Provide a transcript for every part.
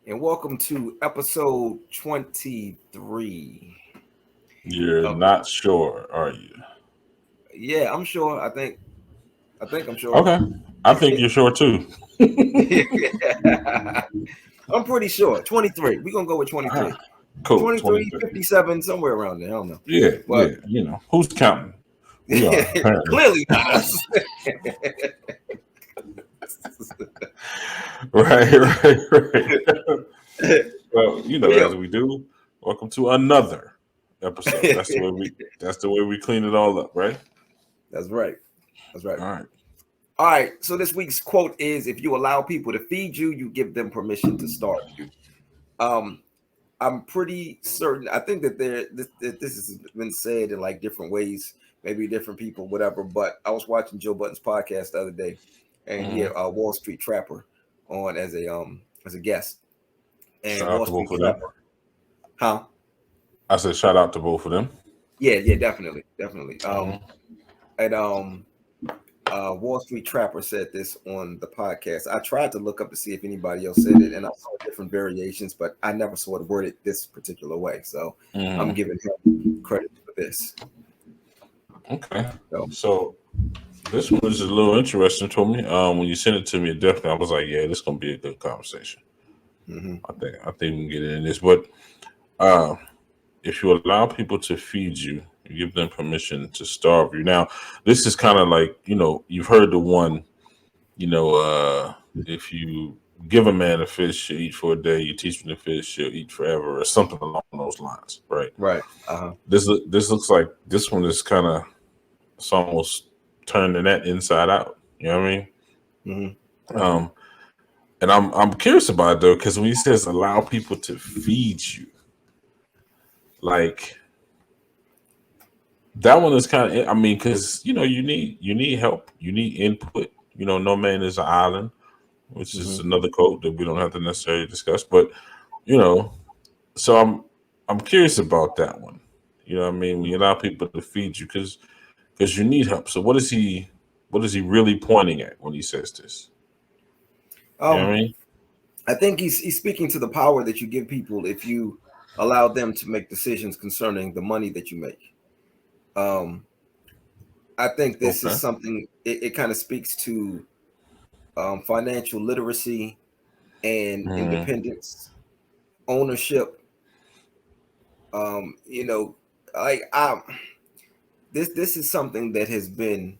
and welcome to episode 23. You're Of, not sure, are you? yeah, I'm sure. I think I'm sure. Okay. I think you're sure too. I'm pretty sure. 23. We're gonna go with 23. Ah, cool. 23, 23. 57, somewhere around there. I don't know. Yeah, But yeah. Who's counting? We are, apparently. clearly not us. Right, right, right. Well, But yeah. as we do, welcome to another episode. That's the way we clean it all up, right? That's right. That's right. All right. All right. So this week's quote is: "If you allow people to feed you, you give them permission to starve you." Um, I'm pretty certain. I think that this has been said in like different ways, maybe different people, whatever. But I was watching Joe Budden's podcast the other day, and he had Wall Street Trapper on as a guest, and Shout out Wall to Street both of them. Trapper, huh? I said shout out to both of them. Yeah, definitely. Mhm. And Wall Street Trapper said this on the podcast. I tried to look up to see if anybody else said it, and I saw different variations, but I never saw it worded this particular way. So I'm giving him credit for this. Okay. So this one is a little interesting to me. When you sent it to me, definitely I was like, yeah, this is gonna be a good conversation. Mm-hmm. I think we can get in this. But if you allow people to feed you, you give them permission to starve you. Now, this is kind of like, you've heard the one, if you give a man a fish, he'll eat for a day, you teach him to fish, he'll eat forever, or something along those lines, right? Right. Uh-huh. This looks like this one is kind of, it's almost turning that inside out. You know what I mean? Mm-hmm. And I'm curious about it though, because when he says allow people to feed you, like that one is kind of, I mean, because you need help, you need input. No man is an island, which is another quote that we don't have to necessarily discuss. But so I'm curious about that one. You know what I mean? When you allow people to feed you, because you need help. So what is he really pointing at when he says this? You know what I mean? I think he's speaking to the power that you give people if you allow them to make decisions concerning the money that you make. I think this is Okay. something. It kind of speaks to financial literacy and independence, ownership. You know, like this is something that has been,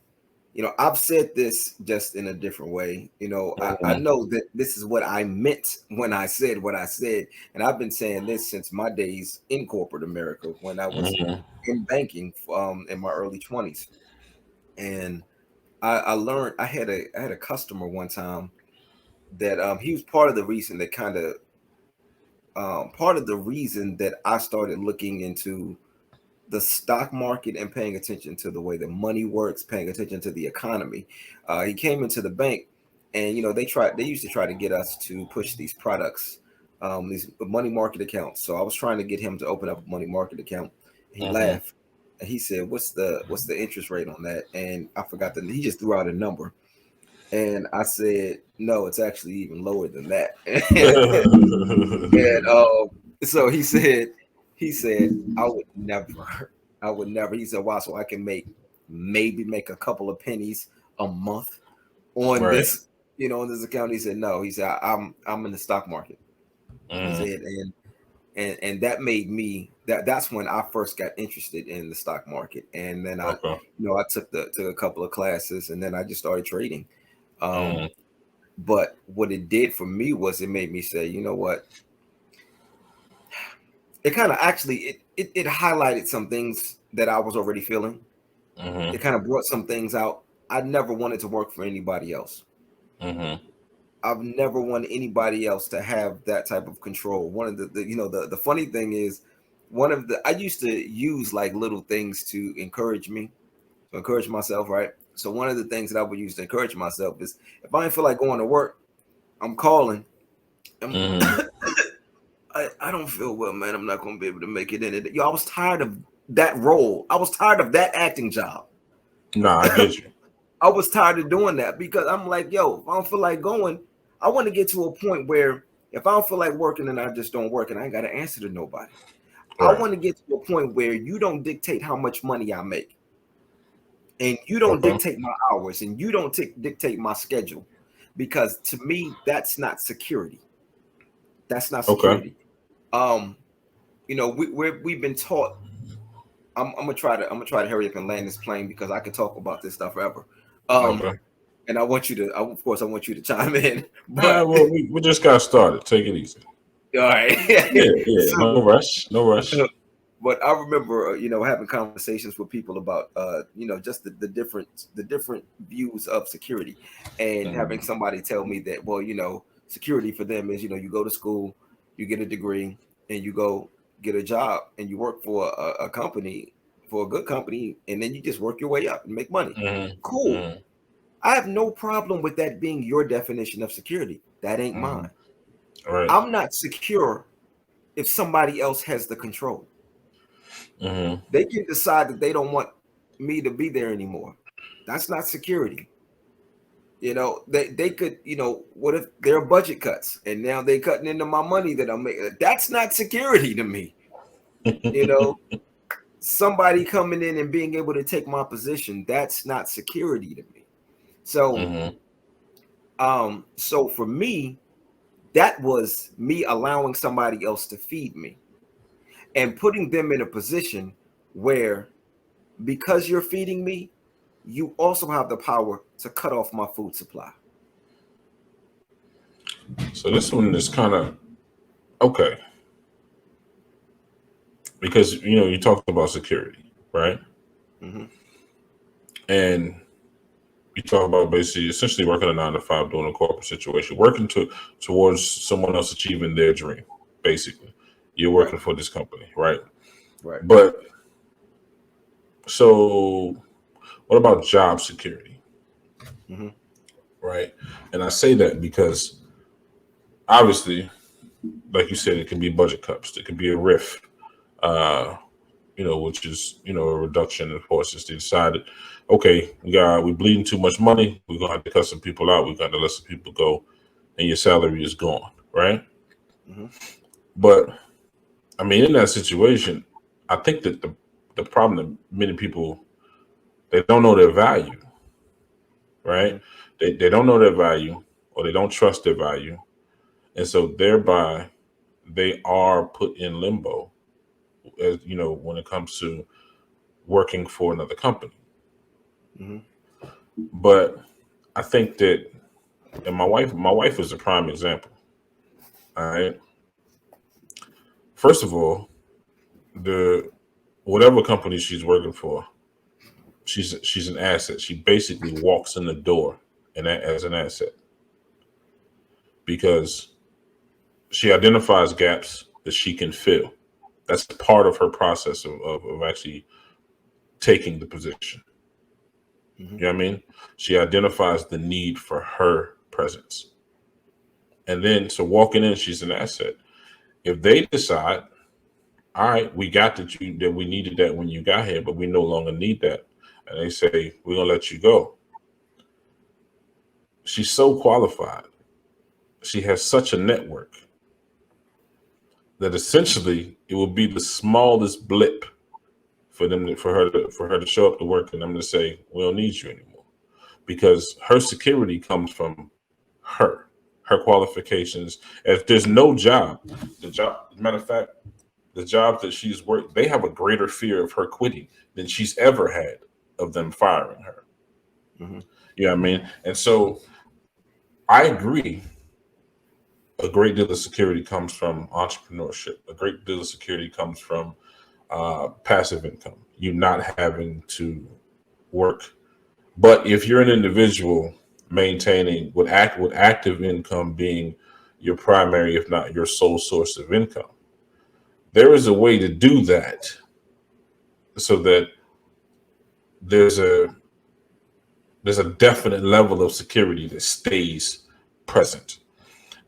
I've said this just in a different way. I know that this is what I meant when I said what I said, and I've been saying this since my days in corporate America when I was in banking in my early 20s, and I learned. I had a customer one time that he was part of the reason that part of the reason that I started looking into the stock market and paying attention to the way the money works, paying attention to the economy. He came into the bank, and they used to try to get us to push these products, these money market accounts. So I was trying to get him to open up a money market account. He laughed and he said, "What's the interest rate on that?" And I forgot that he just threw out a number, and I said, "No, it's actually even lower than that." And so he said, I would never. He said, "Wow, so I can maybe make a couple of pennies a month on Right. this, on this account." He said, "No." He said, I'm in the stock market." He said, and that made me that's when I first got interested in the stock market. And then Okay. I took a couple of classes, and then I just started trading. But what it did for me was it made me say, you know what? It kind of actually it highlighted some things that I was already feeling. It kind of brought some things out. I never wanted to work for anybody else. I've never wanted anybody else to have that type of control. One of the funny thing is, I used to use like little things to encourage myself, right? So one of the things that I would use to encourage myself is if I didn't feel like going to work, I'm calling. I don't feel well, man. I'm not going to be able to make it in it. I was tired of that role. I was tired of that acting job. Nah, I get you. I was tired of doing that because I'm like, yo, if I don't feel like going, I want to get to a point where If I don't feel like working, then I just don't work, and I ain't got to answer to nobody. I Right. want to get to a point where you don't dictate how much money I make, and you don't Okay. dictate my hours, and you don't dictate my schedule, because to me, that's not security. That's not Okay. security. Um, we've been taught. I'm gonna try to hurry up and land this plane because I could talk about this stuff forever. Um, Okay. and I want you to, of course, I want you to chime in. But Well, we just got started. Take it easy. all right. Yeah. Yeah. So, No rush. No rush. but I remember, having conversations with people about, just the different views of security, and having Mm-hmm. somebody tell me that, well, security for them is, you go to school, you get a degree, and you go get a job, and you work for a company, for a good company, and then you just work your way up and make money. Mm-hmm. Cool. Mm-hmm. I have no problem with that being your definition of security. That ain't Mm-hmm. mine. All right. I'm not secure if somebody else has the control. Mm-hmm. They can decide that they don't want me to be there anymore. That's not security. They could, what if there are budget cuts and now they cutting into my money that I'm making? That's not security to me. You know, somebody coming in and being able to take my position, that's not security to me. So, Mm-hmm. so for me, that was me allowing somebody else to feed me and putting them in a position where, because you're feeding me, you also have the power to cut off my food supply. So this one is kind of okay because you talked about security, right? Hmm. And you talk about basically essentially working a 9 to 5, doing a corporate situation, working towards someone else achieving their dream. Basically, you're Right, working for this company, right? right. But so, what about job security, Hmm. right? And I say that because obviously, like you said, it can be budget cuts, it can be a riff, uh, which is a reduction in forces. They decided, okay, we bleeding too much money. We're gonna have to cut some people out. We got to let some people go, and your salary is gone, right? Hmm. But I mean, in that situation, I think that the problem that many people, they don't know their value, Hmm. right? They don't know their value, or they don't trust their value, and so thereby they are put in limbo, as when it comes to working for another company. Hmm. But I think that, and my wife is a prime example. All right. First of all, the whatever company she's working for, she's an asset. She basically walks in the door and as an asset because she identifies gaps that she can fill. That's part of her process of actually taking the position. Hmm. You know what I mean? She identifies the need for her presence. And then so walking in, she's an asset. If they decide, all right, we got that we needed that when you got here, but we no longer need that. And they say, we're gonna let you go. She's so qualified. She has such a network that essentially it will be the smallest blip for her to show up to work and them to say, we don't need you anymore. Because her security comes from her, her qualifications. If there's no job, matter of fact, the jobs that she's worked, they have a greater fear of her quitting than she's ever had of them firing her. Hmm. You know what I mean? And so I agree. A great deal of security comes from entrepreneurship. A great deal of security comes from passive income. You not having to work. But if you're an individual maintaining with active income being your primary, if not your sole source of income, there is a way to do that so that there's a there's a definite level of security that stays present.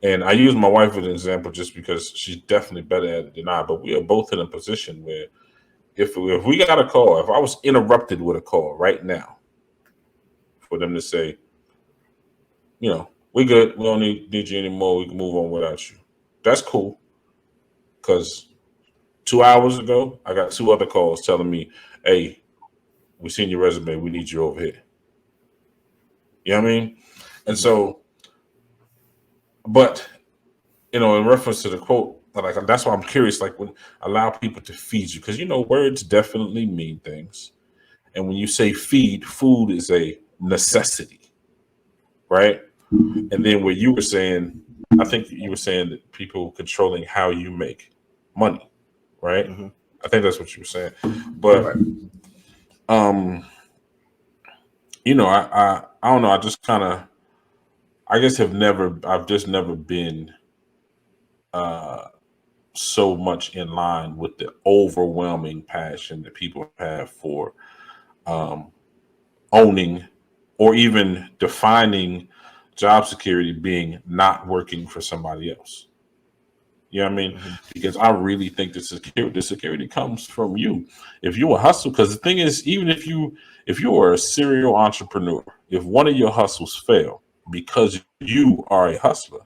And I use my wife as an example just because she's definitely better at it than I. But we are both in a position where if we got a call, if I was interrupted with a call right now, for them to say, we good, we don't need you anymore, we can move on without you. That's cool. Because 2 hours ago, I got two other calls telling me, "Hey, we seen your resume. We need you over here." You know what I mean? And Mhm. so, but in reference to the quote, like that's why I'm curious. Like, when allow people to feed you, because words definitely mean things. And when you say feed, food is a necessity, right? And then what you were saying, I think you were saying that people controlling how you make money, right? Mhm. I think that's what you were saying. But Right. um, I don't know. I just kind of, I guess I've just never been uh so much in line with the overwhelming passion that people have for um owning or even defining job security being not working for somebody else. You know what I mean? Mhm. Because I really think the security comes from you. If you a hustle, because the thing is, even if you are a serial entrepreneur, if one of your hustles fail because you are a hustler,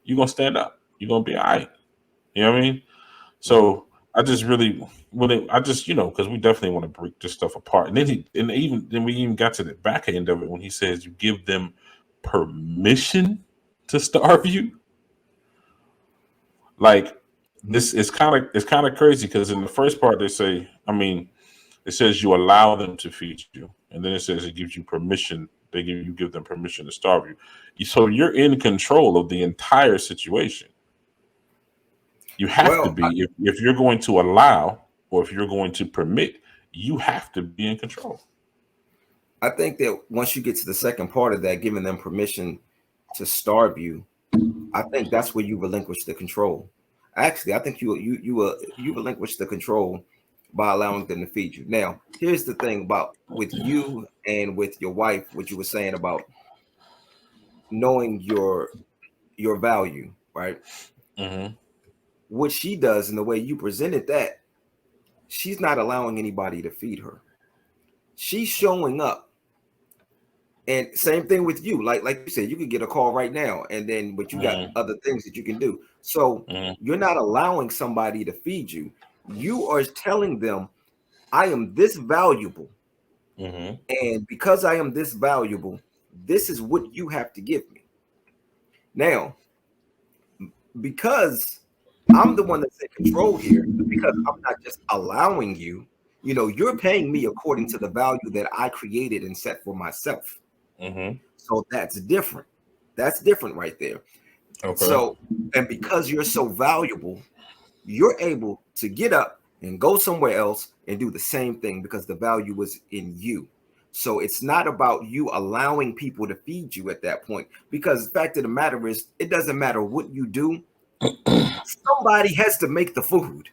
you're gonna stand up. You're gonna be all right. You know what I mean? Mhm. So I just really I just because we definitely want to break this stuff apart. And then we even got to the back end of it when he says you give them permission to starve you. Like, Mhm. this is kind of crazy, because in the first part they say, I mean, it says you allow them to feed you, and then it says it gives you permission. Give them permission to starve you. So you're in control of the entire situation. You have to Well, be, if you're going to allow, or if you're going to permit, you have to be in control. I think that once you get to the second part of that, giving them permission to starve you, I think that's where you relinquish the control. Actually, I think you relinquish the control by allowing them to feed you. Now, here's the thing about with you and with your wife, what you were saying about knowing your value, right? Hmm. What she does and the way you presented that, she's not allowing anybody to feed her. She's showing up. And same thing with you. Like you said, you could get a call right now, and then but you got Hmm. other things that you can do. So Hmm. you're not allowing somebody to feed you. You are telling them, I am this valuable, Hmm. and because I am this valuable, this is what you have to give me. Now, because I'm the one that's in control here, because I'm not just allowing you, you're paying me according to the value that I created and set for myself. Hmm. So that's different. That's different right there. Okay. So, and because you're so valuable, you're able to get up and go somewhere else and do the same thing because the value was in you. So it's not about you allowing people to feed you at that point. Because the fact of the matter is, it doesn't matter what you do, somebody has to make the food.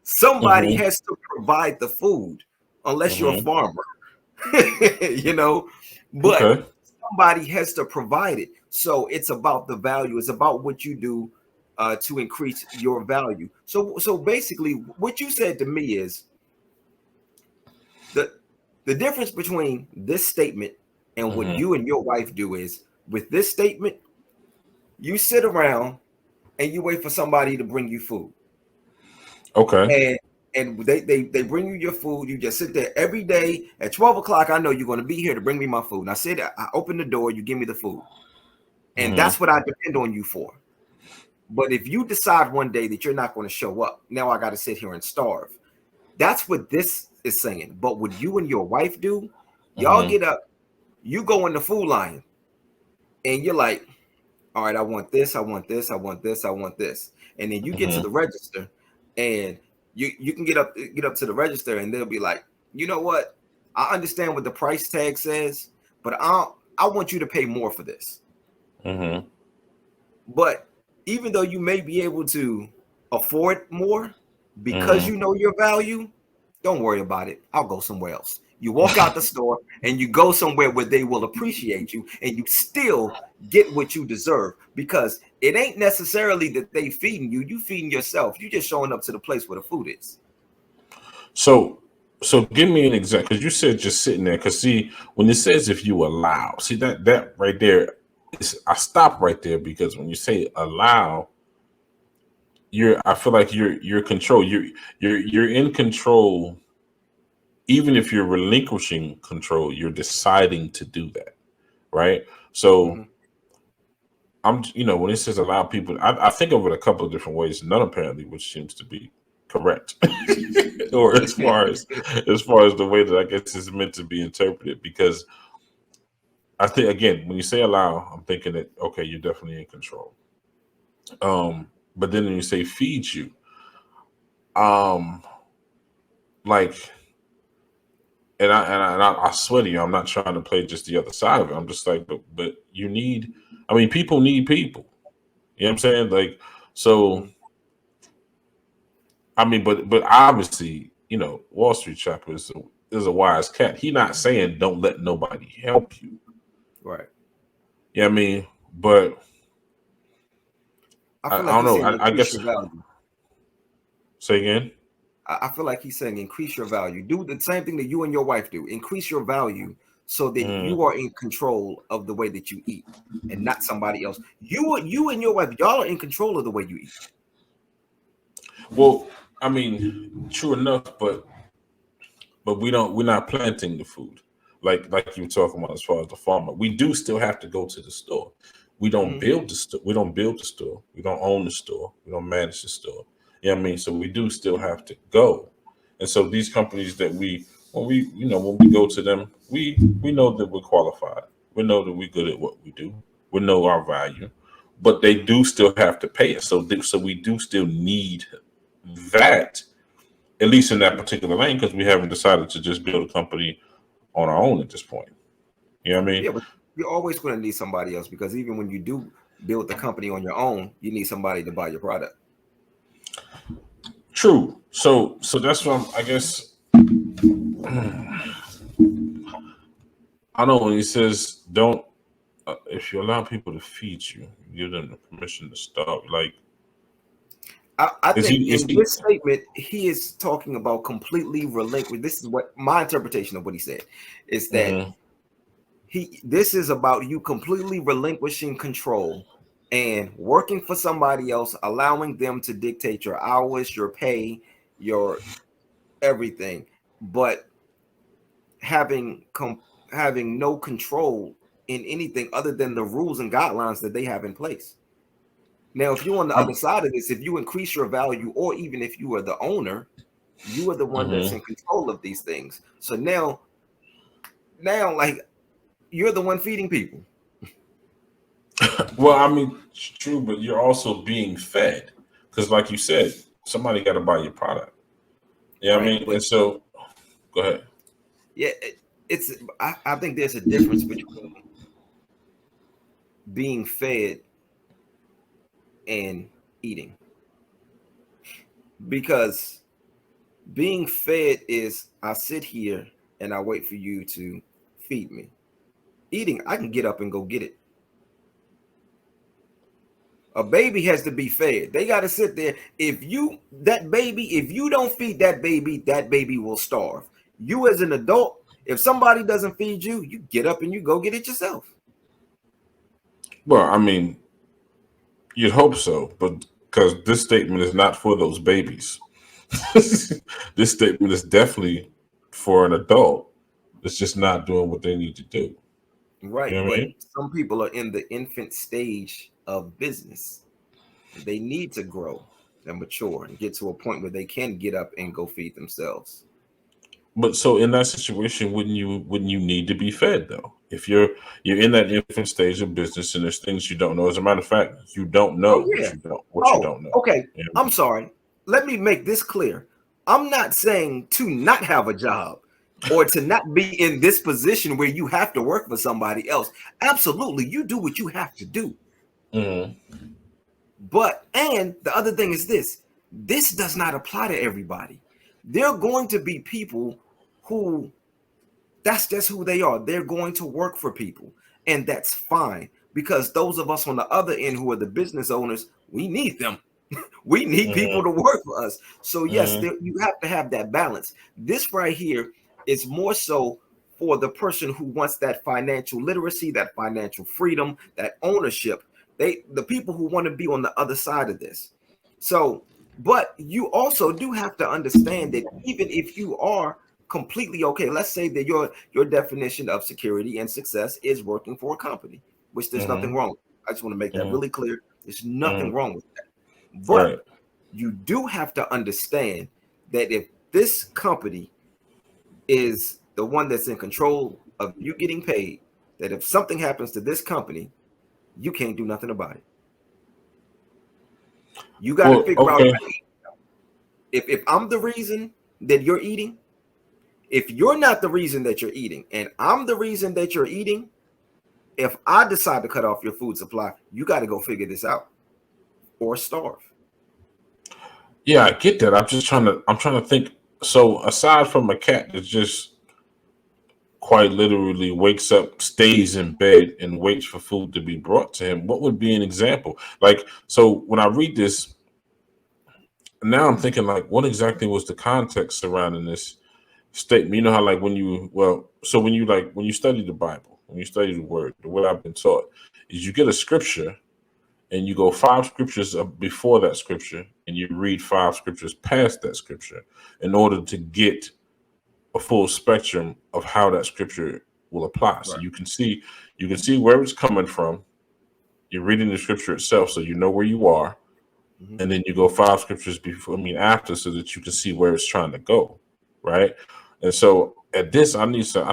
Somebody Hmm. has to provide the food, unless you're a Hmm. farmer, you know. But Okay. somebody has to provide it. So it's about the value. It's about what you do to increase your value. So basically, what you said to me is the the difference between this statement and what Hmm. you and your wife do is with this statement, you sit around and you wait for somebody to bring you food. Okay. And they bring you your food. You just sit there every day at 12 o'clock. I know you're going to be here to bring me my food. And I sit, I open the door, you give me the food. And Hmm. that's what I depend on you for. But if you decide one day that you're not going to show up, now I got to sit here and starve. That's what this is saying. But what you and your wife do, y'all Hmm. get up, you go in the food line, and you're like, all right, I want this, I want this, I want this, I want this. And then you get to Hmm. the register and you can get up to the register and they'll be like, you know what? I understand what the price tag says, but I want you to pay more for this. Hmm. But even though you may be able to afford more because Hmm. you know your value, don't worry about it. I'll go somewhere else. You walk out the store and you go somewhere where they will appreciate you and you still get what you deserve because it ain't necessarily that they feeding you, you feeding yourself. You just showing up to the place where the food is. So, so give me an example, because you said just sitting there. Because see, when it says if you allow, see that right there, I stop right there, because when you say allow, I feel like you're control. You're in control. Even if you're relinquishing control, you're deciding to do that, right? So Mm-hmm. when it says allow people, I think of it a couple of different ways, none apparently, which seems to be correct, or as far as the way that I guess is meant to be interpreted. Because I think, again, when you say allow, I'm thinking that okay, you're definitely in control. But then when you say feed you, um, like, and I swear to you, I'm not trying to play just the other side of it. I'm just like, but you need, I mean, people need people. You know what I'm saying? Like, so, Mm-hmm. I mean, but obviously, Wall Street Chopper is a wise cat. He not saying don't let nobody help you. Right. Yeah, I mean, but I I feel like don't he's know. saying I increase guess your value. say again. I feel like he's saying increase your value. Do the same thing that you and your wife do. Increase your value so that Mm. you are in control of the way that you eat and not somebody else. You and your wife, y'all are in control of the way you eat. Well, I mean, true enough, but we're not planting the food like you were talking about as far as the farmer. We do still have to go to the store. We don't Mm-hmm. build the store. We don't build the store. We don't own the store. We don't manage the store. You know what I mean? So we do still have to go. And so these companies that when we go to them, we know that we're qualified. We know that we're good at what we do. We know our value, but they do still have to pay us. So we do still need that, at least in that particular lane, because we haven't decided to just build a company on our own at this point. You know what I mean? Yeah, but you're always going to need somebody else because even when you do build the company on your own, you need somebody to buy your product. True. So that's what I guess. I know when he says don't, if you allow people to feed you, give them the permission to stop. Like, I is think he? Is in he? this statement, he is talking about completely relinquish. This is what my interpretation of what he said is that Mhm. this is about you completely relinquishing control and working for somebody else, allowing them to dictate your hours, your pay, your everything, but having having no control in anything other than the rules and guidelines that they have in place. Now, if you're on the other I'm, side of this, if you increase your value, or even if you are the owner, you are the one that's in mhm. control of these things. So now, like you're the one feeding people, Well, I mean, it's true, but you're also being fed because, like you said, somebody got to buy your product. Yeah, I right? mean, But and so go ahead. yeah, it's I think there's a difference between being fed and eating because being fed is I sit here and I wait for you to feed me. Eating, I can get up and go get it. A baby has to be fed. They got to sit there. If you don't feed that baby will starve. You as an adult, if somebody doesn't feed you, you get up and you go get it yourself. Well, I mean, you'd hope so, but because this statement is not for those babies. This statement is definitely for an adult that's just not doing what they need to do. You know Right. what I But mean? some people are in the infant stage of business. They need to grow and mature and get to a point where they can get up and go feed themselves. But so in that situation, wouldn't you need to be fed though? If you're in that infant stage of business and there's things you don't know. As a matter of fact, you don't know Oh, what yeah. you Oh, don't know. okay. You know what I I'm mean? sorry. Let me make this clear. I'm not saying to not have a job or to not be in this position where you have to work for somebody else. Absolutely. You do what you have to do. Mhm. But, and the other thing is this does not apply to everybody. There are going to be people who that's just who they are. They're going to work for people. And that's fine because those of us on the other end who are the business owners, we need them. We need people Mhm. to work for us. So yes, Mhm. you have to have that balance. This right here is more so for the person who wants that financial literacy, that financial freedom, that ownership. The people who want to be on the other side of this. So, but you also do have to understand that even if you are completely okay, let's say that your definition of security and success is working for a company, which there's nothing Mm-hmm. wrong with. I just want to make that Mm-hmm. really clear. There's Mm-hmm. nothing wrong with that. But Right. you do have to understand that if this company is the one that's in control of you getting paid, that if something happens to this company, you can't do nothing about it. You got to Well, figure out okay. if I'm the reason that you're eating, if you're not the reason that you're eating, and I'm the reason that you're eating, if I decide to cut off your food supply, you got to go figure this out or starve. Yeah, I get that. I'm trying to think. So aside from a cat that just quite literally wakes up, stays in bed, and waits for food to be brought to him, what would be an example? Like, so when I read this, now I'm thinking like, what exactly was the context surrounding this statement? You know how like when you study the Bible, when you study the Word, the way I've been taught is you get a scripture and you go five scriptures before that scripture, and you read five scriptures past that scripture in order to get a full spectrum of how that scripture will apply. So Right. you can see where it's coming from. You're reading the scripture itself, so you know where you are, Mm-hmm. and then you go five scriptures before, I mean, after, so that you can see where it's trying to go, right? And so at this, I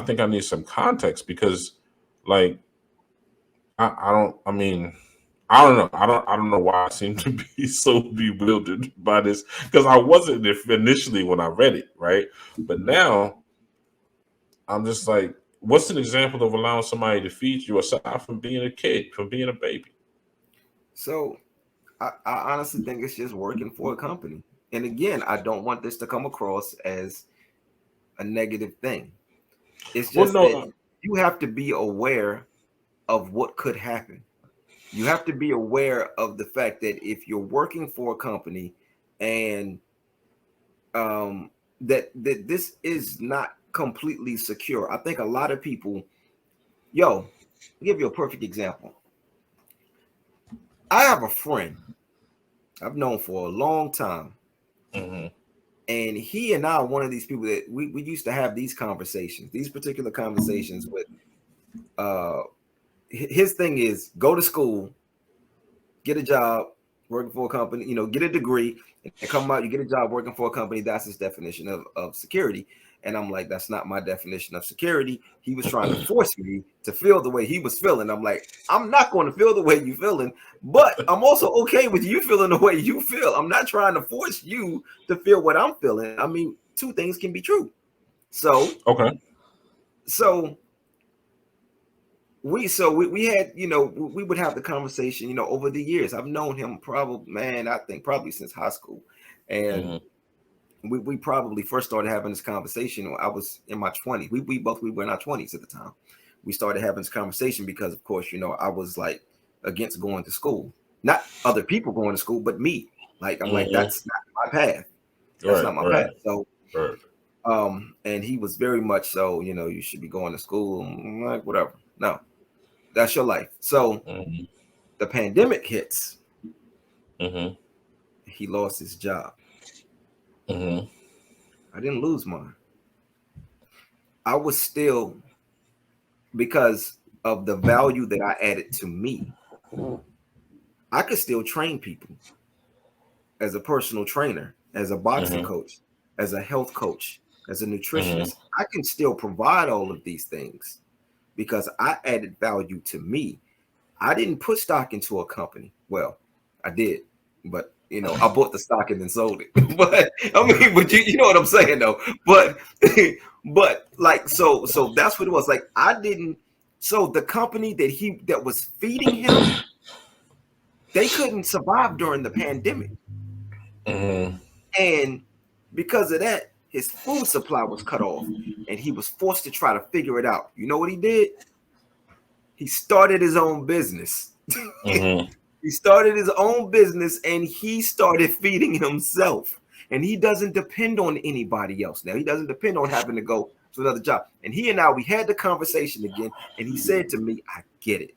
think I need some context because, like, I don't, I mean, I don't know. I don't know why I seem to be so bewildered by this because I wasn't initially when I read it, right? But now I'm just like, what's an example of allowing somebody to feed you aside from being a kid, from being a baby? So I honestly think it's just working for a company. And again, I don't want this to come across as a negative thing. It's Well, just that no. you have to be aware of what could happen. You have to be aware of the fact that if you're working for a company and that this is not completely secure. I think a lot of people, yo, I'll give you a perfect example. I have a friend I've known for a long time, Hmm. and he and I are one of these people that we used to have these conversations, these particular conversations with uh his thing is go to school, get a job working for a company, get a degree and come out, you get a job working for a company. That's his definition of security. And I'm like, that's not my definition of security. He was trying to force me to feel the way he was feeling. I'm like, I'm not going to feel the way you're feeling, but I'm also okay with you feeling the way you feel. I'm not trying to force you to feel what I'm feeling. I mean, two things can be true. So, Okay. so we had we would have the conversation over the years. I've known him probably, man, I think probably since high school, and Hmm. we probably first started having this conversation when I was in my 20s. We were in our 20s at the time. We started having this conversation because of course I was like against going to school, not other people going to school but me. Like I'm like, Hmm. that's not my path. That's Right. not my Right. path. So Right. and he was very much so, you should be going to school. I'm like, whatever. No, that's your life. So Hmm. the pandemic hits, Hmm. he lost his job. Hmm. I didn't lose mine. I was still, because of the value that I added to me, I could still train people as a personal trainer, as a boxing Hmm. coach, as a health coach, as a Hmm. nutritionist. I can still provide all of these things because I added value to me. I didn't put stock into a company. Well, I did, but I bought the stock and then sold it. But I mean, but you know what I'm saying though. But but like so that's what it was. Like I didn't. So the company that was feeding him, they couldn't survive during the pandemic, Hmm. and because of that, his food supply was cut off, and he was forced to try to figure it out. You know what he did? He started his own business. Hmm. He started his own business and he started feeding himself. And he doesn't depend on anybody else now. He doesn't depend on having to go to another job. And he and I, we had the conversation again. And he said to me, I get it.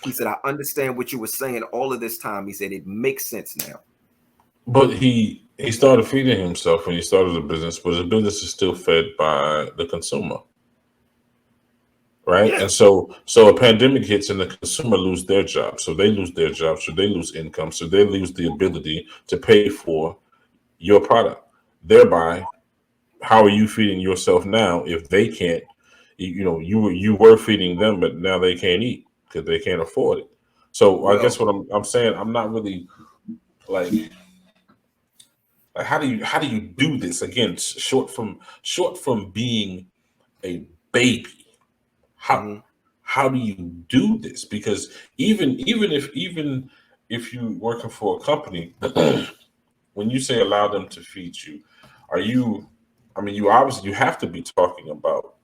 He said, I understand what you were saying all of this time. He said, it makes sense now. But he started feeding himself when he started the business, but his business is still fed by the consumer, right? Yeah. And so a pandemic hits and the consumer lose their job, so they lose their job, so they lose income, so they lose the ability to pay for your product. Thereby, how are you feeding yourself now if they can't? You were feeding them, but now they can't eat because they can't afford it. So I guess Well, what I'm saying, I'm not really like how do you do this again? Short from being a baby. How mhm. how do you do this? Because even if you working for a company, when you say allow them to feed you, are you? I mean, you obviously you have to be talking about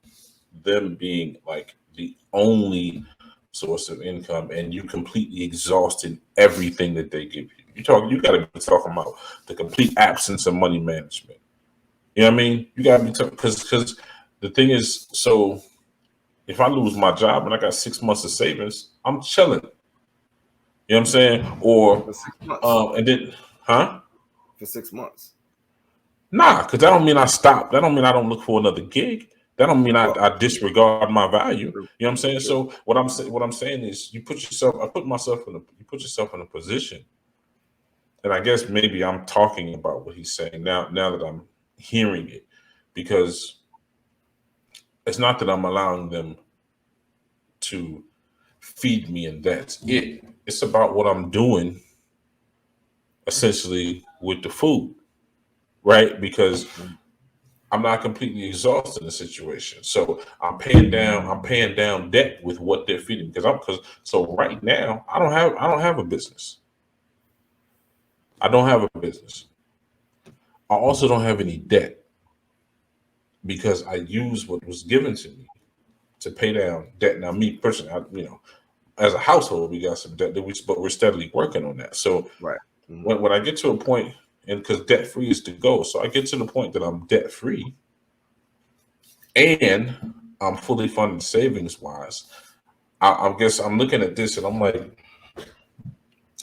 them being like the only source of income, and you completely exhausted everything that they give you. You got to be talking about the complete absence of money management. You know what I mean? You got to be because the thing is, so if I lose my job and I got 6 months of savings, I'm chilling. You know what I'm saying? For Or 6 months. and then, huh? For 6 months. Nah, because that don't mean I stop. That don't mean I don't look for another gig. That don't mean Well, I disregard my value. You true, know what I'm saying? true. So what I'm saying is you put yourself. I put myself in a. You put yourself in a position, and I guess maybe I'm talking about what he's saying now. Now that I'm hearing it, because it's not that I'm allowing them to feed me and that's it. It's about what I'm doing essentially with the food, right? Because Mhm. I'm not completely exhausted in the situation. So I'm paying down debt with what they're feeding because so right now I don't have a business. I don't have a business. I also don't have any debt because I use what was given to me to pay down debt. Now, me personally, as a household, we got some debt but we're steadily working on that. So Right. Hmm. when I get to a point, and because debt free is the goal, so I get to the point that I'm debt free and I'm fully funded savings wise. I guess I'm looking at this and I'm like,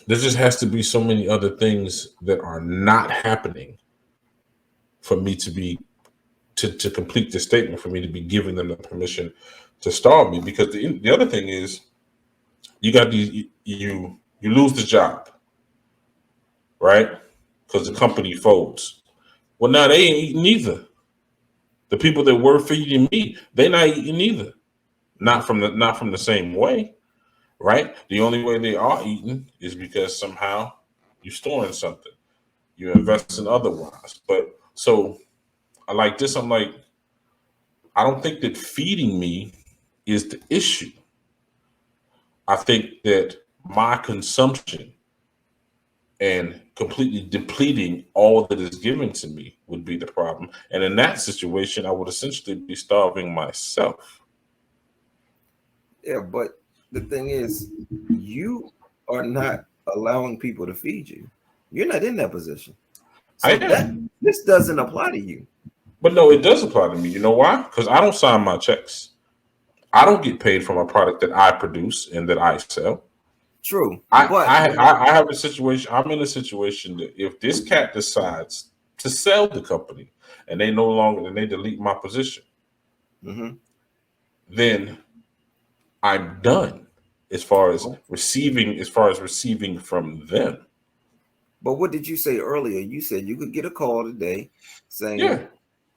there just has to be so many other things that are not happening for me to complete the statement, for me to be giving them the permission to starve me. Because the other thing is, you got these you lose the job, right? Because the Hmm. company folds. Well, now they ain't eating either. The people that were feeding me, they not eating either. Hmm. Not from the same way, right? The only way they are eating is because somehow you're storing something, you're investing otherwise. But so I like this. I'm like, I don't think that feeding me is the issue. I think that my consumption and completely depleting all that is given to me would be the problem. And in that situation, I would essentially be starving myself. Yeah, but the thing is, you are not allowing people to feed you. You're not in that position. I So that am. this doesn't apply to you. But no, it does apply to me. You know why? Because I don't sign my checks. I don't get paid from a product that I produce and that I sell. True. I, But I I have a situation. I'm in a situation that if this cat decides to sell the company and they no longer and they delete my position, mhm. then I'm done as far as receiving from them. But what did you say earlier? You said you could get a call today saying Yeah.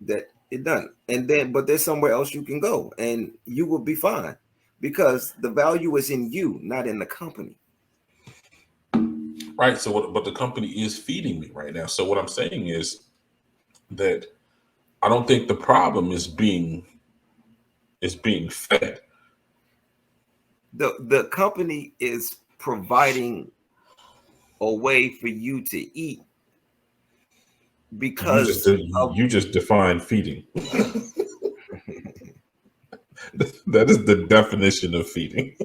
that it done. And then but there's somewhere else you can go and you will be fine because the value is in you, not in the company. Right. So what? But the company is feeding me right now. So what I'm saying is that I don't think the problem is being fed. The company is providing a way for you to eat You just because of you just define feeding. That is the definition of feeding.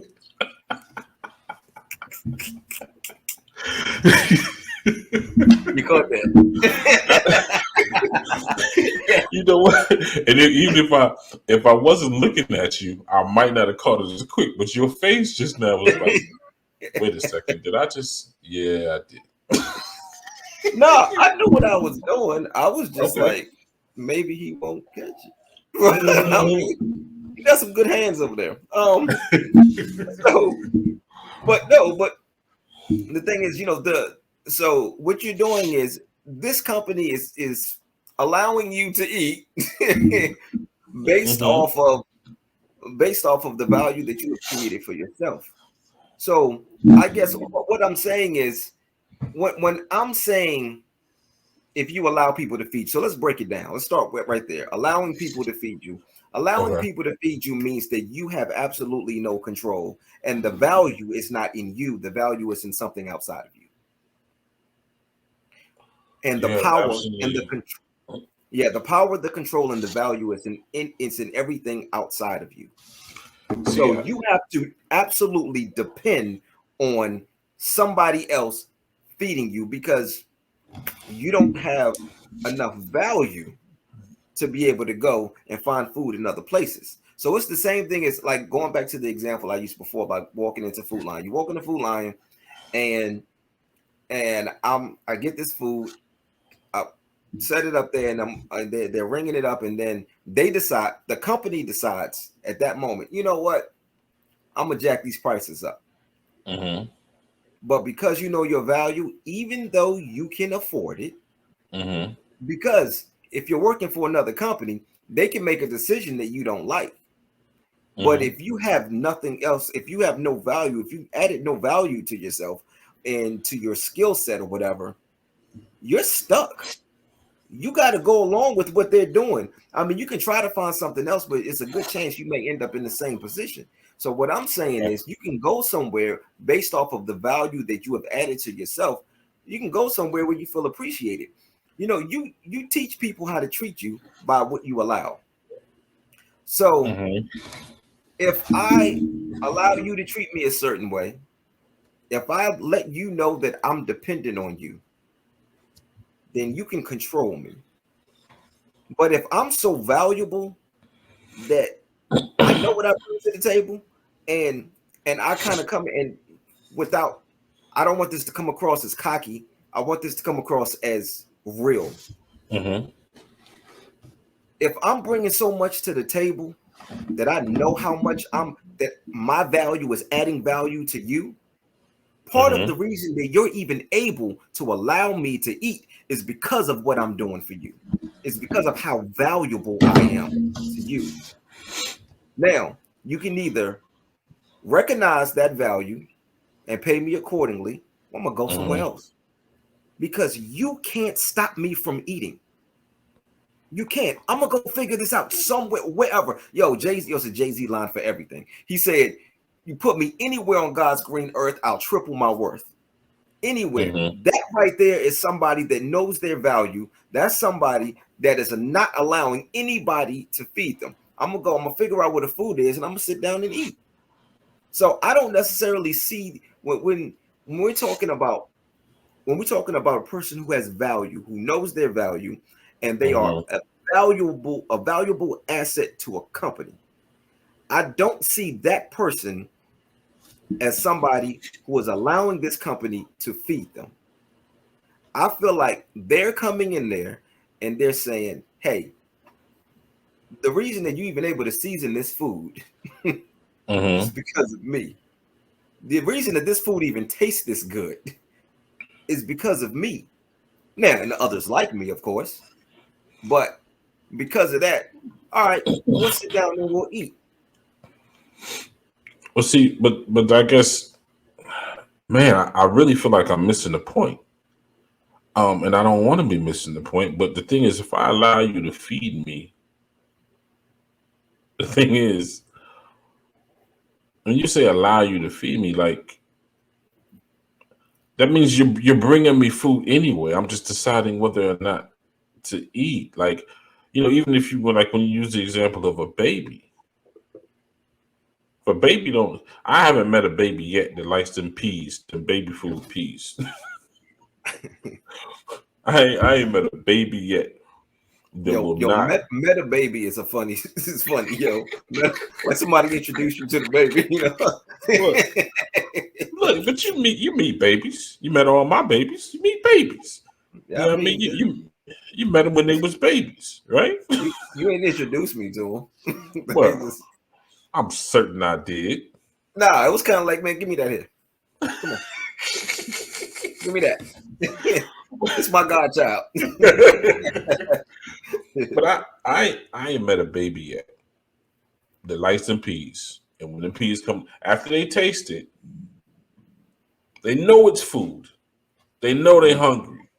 you caught that. You know what? And even if I wasn't looking at you, I might not have caught it as quick. But your face just now was like, "Wait a second, did I just?" Yeah, I did. No, I knew what I was doing. I was just Okay. like, maybe he won't catch it. I mean, he got some good hands over there. So, but no, but the thing is, so what you're doing is this company is allowing you to eat based Mm-hmm. off of based off of the value that you have created for yourself. So I guess what I'm saying is when I'm saying if you allow people to feed, so let's break it down. Let's start with right there. Allowing people to feed you. Allowing Okay. people to feed you means that you have absolutely no control, and the value is not in you. The value is in something outside of you, and the Yeah, power and the absolutely. control. Yeah, the power, the control, and the value is it's in everything outside of you. See, So you have to absolutely depend on somebody else feeding you because you don't have enough value to be able to go and find food in other places. So it's the same thing as like going back to the example I used before about walking into Food Line. You walk in the Food Line and I get this food, I set it up there, and they're ringing it up, and then the company decides at that moment, you know what, I'm gonna jack these prices up. mm-hmm. But because you know your value, even though you can afford it, Mm-hmm. because if you're working for another company, they can make a decision that you don't like. But Mm-hmm. if you have nothing else, if you have no value, if you added no value to yourself and to your skill set or whatever, you're stuck. You got to go along with what they're doing. I mean, you can try to find something else, but it's a good chance you may end up in the same position. So what I'm saying is you can go somewhere based off of the value that you have added to yourself. You can go somewhere where you feel appreciated. You teach people how to treat you by what you allow. So Mm-hmm. if I allow you to treat me a certain way, if I let you know that I'm dependent on you, then you can control me. But if I'm so valuable that I know what I bring to the table, and I kind of come in without. I don't want this to come across as cocky. I want this to come across as real. Mm-hmm. If I'm bringing so much to the table that I know how much that my value is adding value to you, part of the Mm-hmm. reason that you're even able to allow me to eat is because of what I'm doing for you. It's because of how valuable I am to you. Now, you can either recognize that value and pay me accordingly, or I'm gonna go somewhere Mm-hmm. else because you can't stop me from eating. You can't. I'm gonna go figure this out somewhere, wherever. Yo, Jay-Z, it's a Jay-Z line for everything. He said, "You put me anywhere on God's green earth, I'll triple my worth." Anywhere. Mm-hmm. That right there is somebody that knows their value. That's somebody that is not allowing anybody to feed them. I'm gonna figure out where the food is, and I'm gonna sit down and eat. So I don't necessarily see when we're talking about a person who has value, who knows their value, and they are Mm-hmm. a valuable asset to a company. I don't see that person as somebody who is allowing this company to feed them. I feel like they're coming in there and they're saying, "Hey, the reason that you even able to season this food is Mm-hmm. because of me. The reason that this food even tastes this good is because of me. Now, and others like me, of course, but because of that, all right, we'll sit down and we'll eat." Well, see, but I guess, man, I really feel like I'm missing the point. And I don't want to be missing the point. But the thing is, if I allow you to feed me, the thing is, when you say allow you to feed me, like that means you're bringing me food anyway. I'm just deciding whether or not to eat. Like, even if you were like when you use the example of a baby, if a baby don't, I haven't met a baby yet that likes them peas, them baby food peas. I ain't met a baby yet that Yo, will yo, not. Meta Baby is a funny. This is funny, yo. When somebody introduce you to the baby, Look, look, but you meet babies. You met all my babies. You meet babies. Yeah, You I know what I mean? mean, You met them when they was babies, right? you ain't introduced me to him. Well, I'm certain I did. Nah, it was kind of like, man, give me that here. Come on, give me that. It's my godchild. But I ain't met a baby yet that likes them peas. And when the peas come after they taste it, they know it's food. They know they're hungry.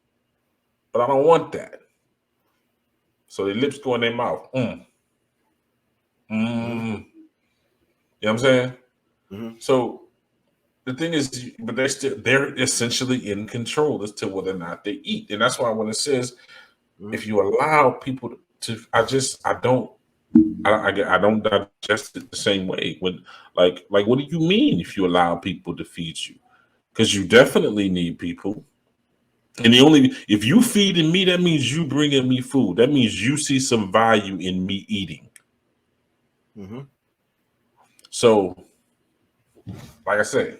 But I don't want that. So their lips go in their mouth. Mm-hmm. You know what I'm saying? Mm-hmm. So the thing is, but they're essentially in control as to whether or not they eat. And that's why when it says Mm-hmm. if you allow people to I don't digest it the same way. When like what do you mean if you allow people to feed you? Because you definitely need people. And the only if you feeding me, that means you bringing me food. That means you see some value in me eating. Mm-hmm. So, like I say,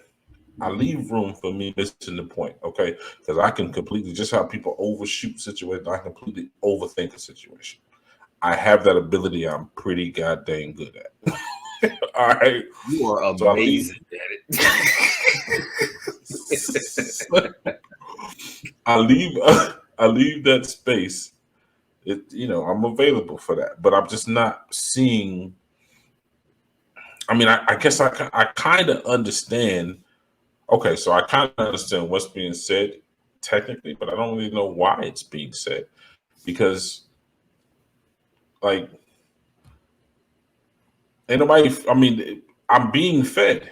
I leave room for me missing the point, okay? Because I can completely just how people overshoot situations. I completely overthink a situation. I have that ability. I'm pretty goddamn good at. All right. You are So I leave. amazing at it. I leave. I leave that space. I'm available for that, but I'm just not seeing. I mean, I guess I kind of understand. Okay, so I kind of understand what's being said technically, but I don't really know why it's being said because, like, ain't nobody. I mean, I'm being fed,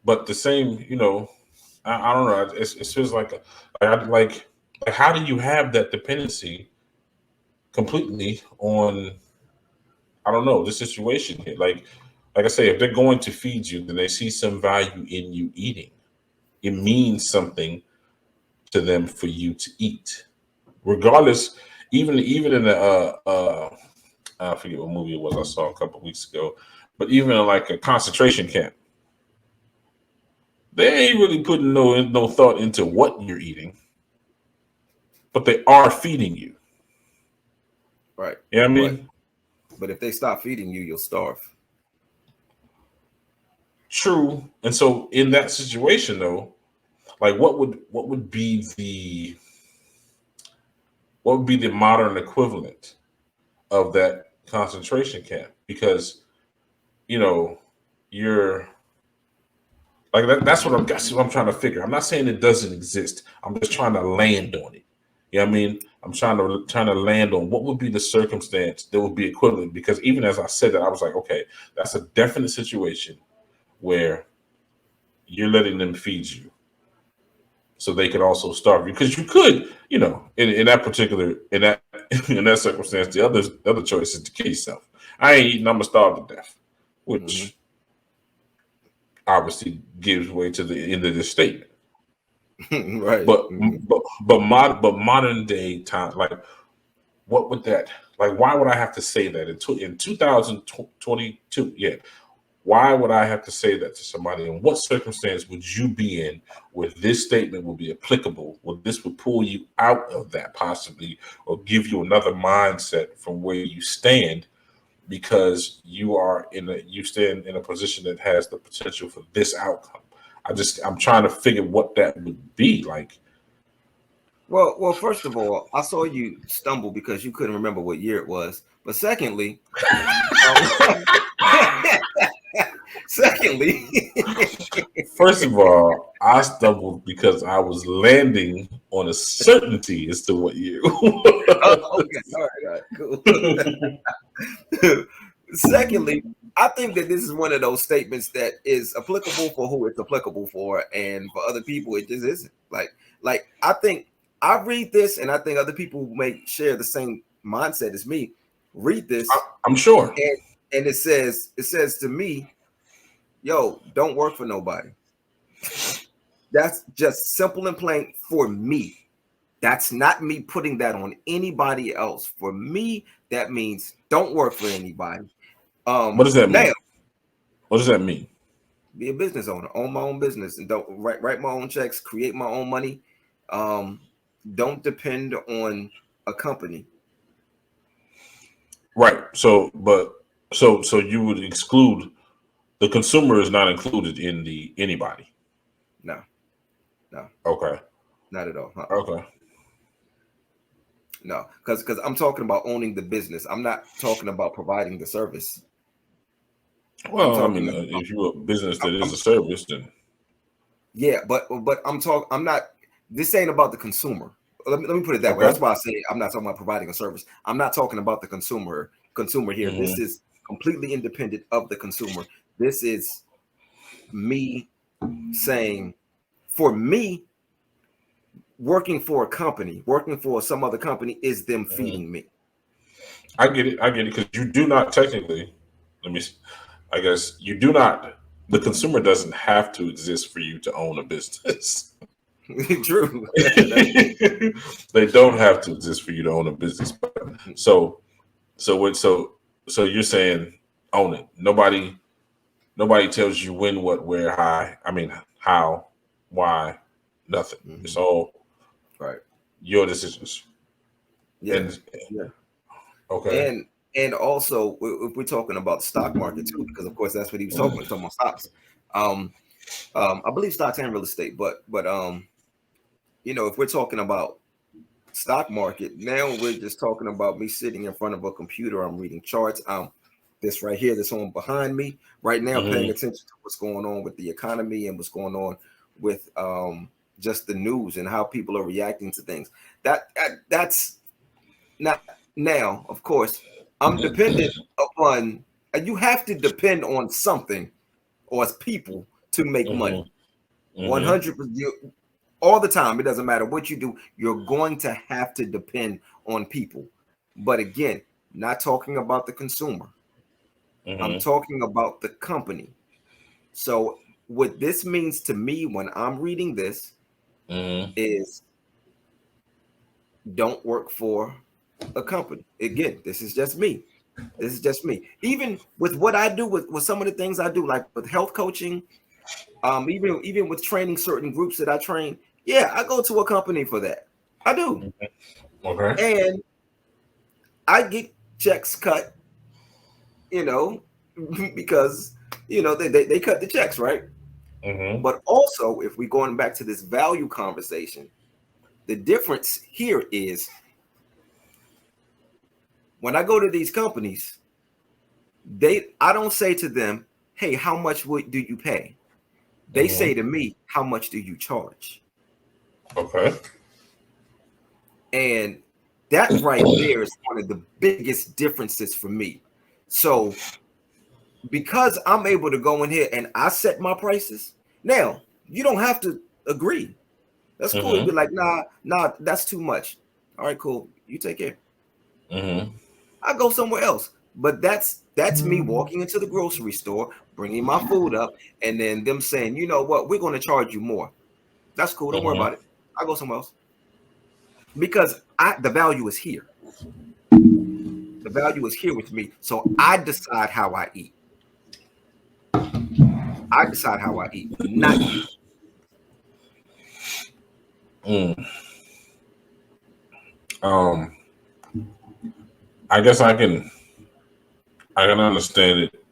but the same. I don't know. It feels like like how do you have that dependency completely on I don't know the situation here. Like I say, if they're going to feed you, then they see some value in you eating. It means something to them for you to eat, regardless. Even in the I forget what movie it was I saw a couple of weeks ago, but even in like a concentration camp, they ain't really putting no thought into what you're eating, but they are feeding you. Right. You know what I But mean? but if they stop feeding you, you'll starve. True. And so in that situation though, like what would be the modern equivalent of that concentration camp? Because, you know, you're like that's what I'm trying to figure. I'm not saying it doesn't exist. I'm just trying to land on it. You know what I mean? I'm trying to land on what would be the circumstance that would be equivalent. Because even as I said that, I was like, okay, that's a definite situation where you're letting them feed you so they could also starve you because you could, in that particular in that in that circumstance, the other choice is to kill yourself. I ain't eating, I'm gonna starve to death, Mm-hmm. which obviously gives way to the end of this statement. Right. But Mm-hmm. but modern day time, like what would that like? Why would I have to say that in 2022? Yeah, why would I have to say that to somebody? In what circumstance would you be in where this statement would be applicable? Where this would pull you out of that possibly, or give you another mindset from where you stand because you stand in a position that has the potential for this outcome. I'm trying to figure what that would be like. Well, first of all, I saw you stumble because you couldn't remember what year it was. But secondly, um, secondly, First of all, I stumbled because I was landing on a certainty as to what year. okay, all right, cool. Secondly, I think that this is one of those statements that is applicable for who it's applicable for, and for other people, it just isn't. Like I think I read this, and I think other people who may share the same mindset as me read this, I'm sure. and it says to me, "Yo, don't work for nobody." That's just simple and plain for me. That's not me putting that on anybody else. For me, that means don't work for anybody. What does that Now mean? What does that mean? be a business owner, own my own business, and don't write my own checks, create my own money. Um, don't depend on a company. Right. So you would exclude the consumer is not included in the anybody. No, no, Okay. not at all. Okay. No, because I'm talking about owning the business. I'm not talking about providing the service. I'm Well, I talking mean, about, if you're a business I'm, that is I'm a service, then yeah, but I'm talking. I'm not. This ain't about the consumer. Let me put it that way. okay. That's why I say I'm not talking about providing a service. I'm not talking about the consumer here. This Hmm. is completely independent of the consumer. This is me saying, for me, working for a company, working for some other company is them Hmm. feeding me. I get it. I get it because you do not technically. Let me. I guess you do not. The consumer doesn't have to exist for you to own a business. True. That's true. They don't have to exist for you to own a business. So so what? So you're saying own it. Nobody tells you when, what, where, how. I mean, how, why, nothing. It's Mhm. all Right. your decisions. Yeah. And Yeah. okay. And also, if we're talking about the stock market too, because of course that's what he was talking about. He's talking about stocks. Um, I believe stocks and real estate, but if we're talking about stock market, now we're just talking about me sitting in front of a computer. I'm reading charts. This right here, this one behind me right now, paying Hmm. attention to what's going on with the economy and what's going on with just the news and how people are reacting to things. That's not now. Of course, I'm dependent upon. You have to depend on something or as people to make Hmm. money. Hmm. 100% all the time. It doesn't matter what you do. You're going to have to depend on people. But again, not talking about the consumer. I'm Hmm. talking about the company. So what this means to me when I'm reading this Hmm. is don't work for a company. Again, this is just me. This is just me. Even with what I do with some of the things I do, like with health coaching, even with training certain groups that I train, yeah, I go to a company for that. I do. Okay. And I get checks cut, you know, because they cut the checks, right? Hmm. But also, if we're going back to this value conversation, the difference here is when I go to these companies, I don't say to them, "Hey, how much do you pay?" They Hmm. say to me, "How much do you charge?" Okay. And that right there is one of the biggest differences for me. So because I'm able to go in here and I set my prices, now you don't have to agree. That's cool. You'd be Hmm. like, nah, that's too much. All right, cool. You take care. Hmm. I go somewhere else. But that's me walking into the grocery store, bringing my food up, and then them saying, you know what, we're going to charge you more. That's cool. Don't worry Hmm. about it. I go somewhere else because the value is here. The value is here with me. So I decide how I eat. I decide how I eat, not you. Mm. Um, I guess I can understand it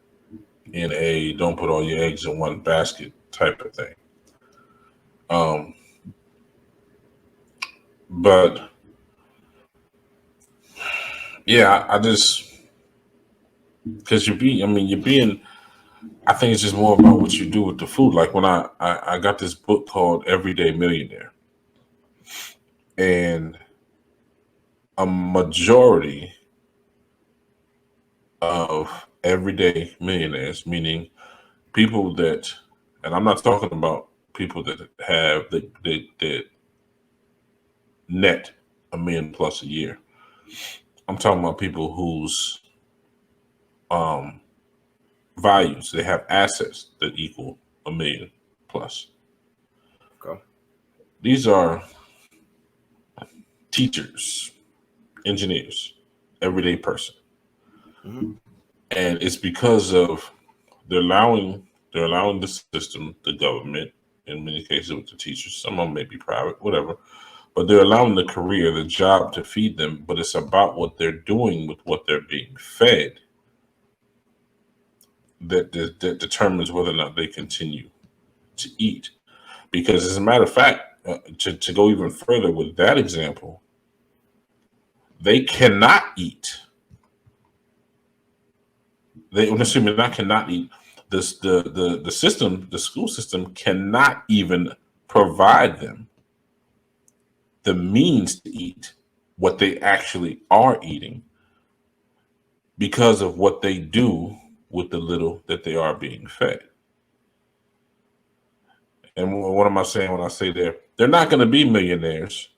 in a don't put all your eggs in one basket type of thing. Um, but yeah, I just because you're being. I think it's just more about what you do with the food. Like when I got this book called Everyday Millionaire, and a majority of everyday millionaires, meaning people that, and I'm not talking about people that have that net $1 million plus a year. I'm talking about people whose um, values they have assets that equal 1 million plus. Okay. These are teachers, engineers, everyday person, Hmm. and it's because of they're allowing the system, the government, in many cases with the teachers. Some of them may be private, whatever, but they're allowing the career, the job to feed them. But it's about what they're doing with what they're being fed that determines whether or not they continue to eat. Because as a matter of fact, to go even further with that example, they cannot eat. Excuse me, not cannot eat. The system, the school system, cannot even provide them the means to eat what they actually are eating because of what they do with the little that they are being fed. And what am I saying when I say they're not going to be millionaires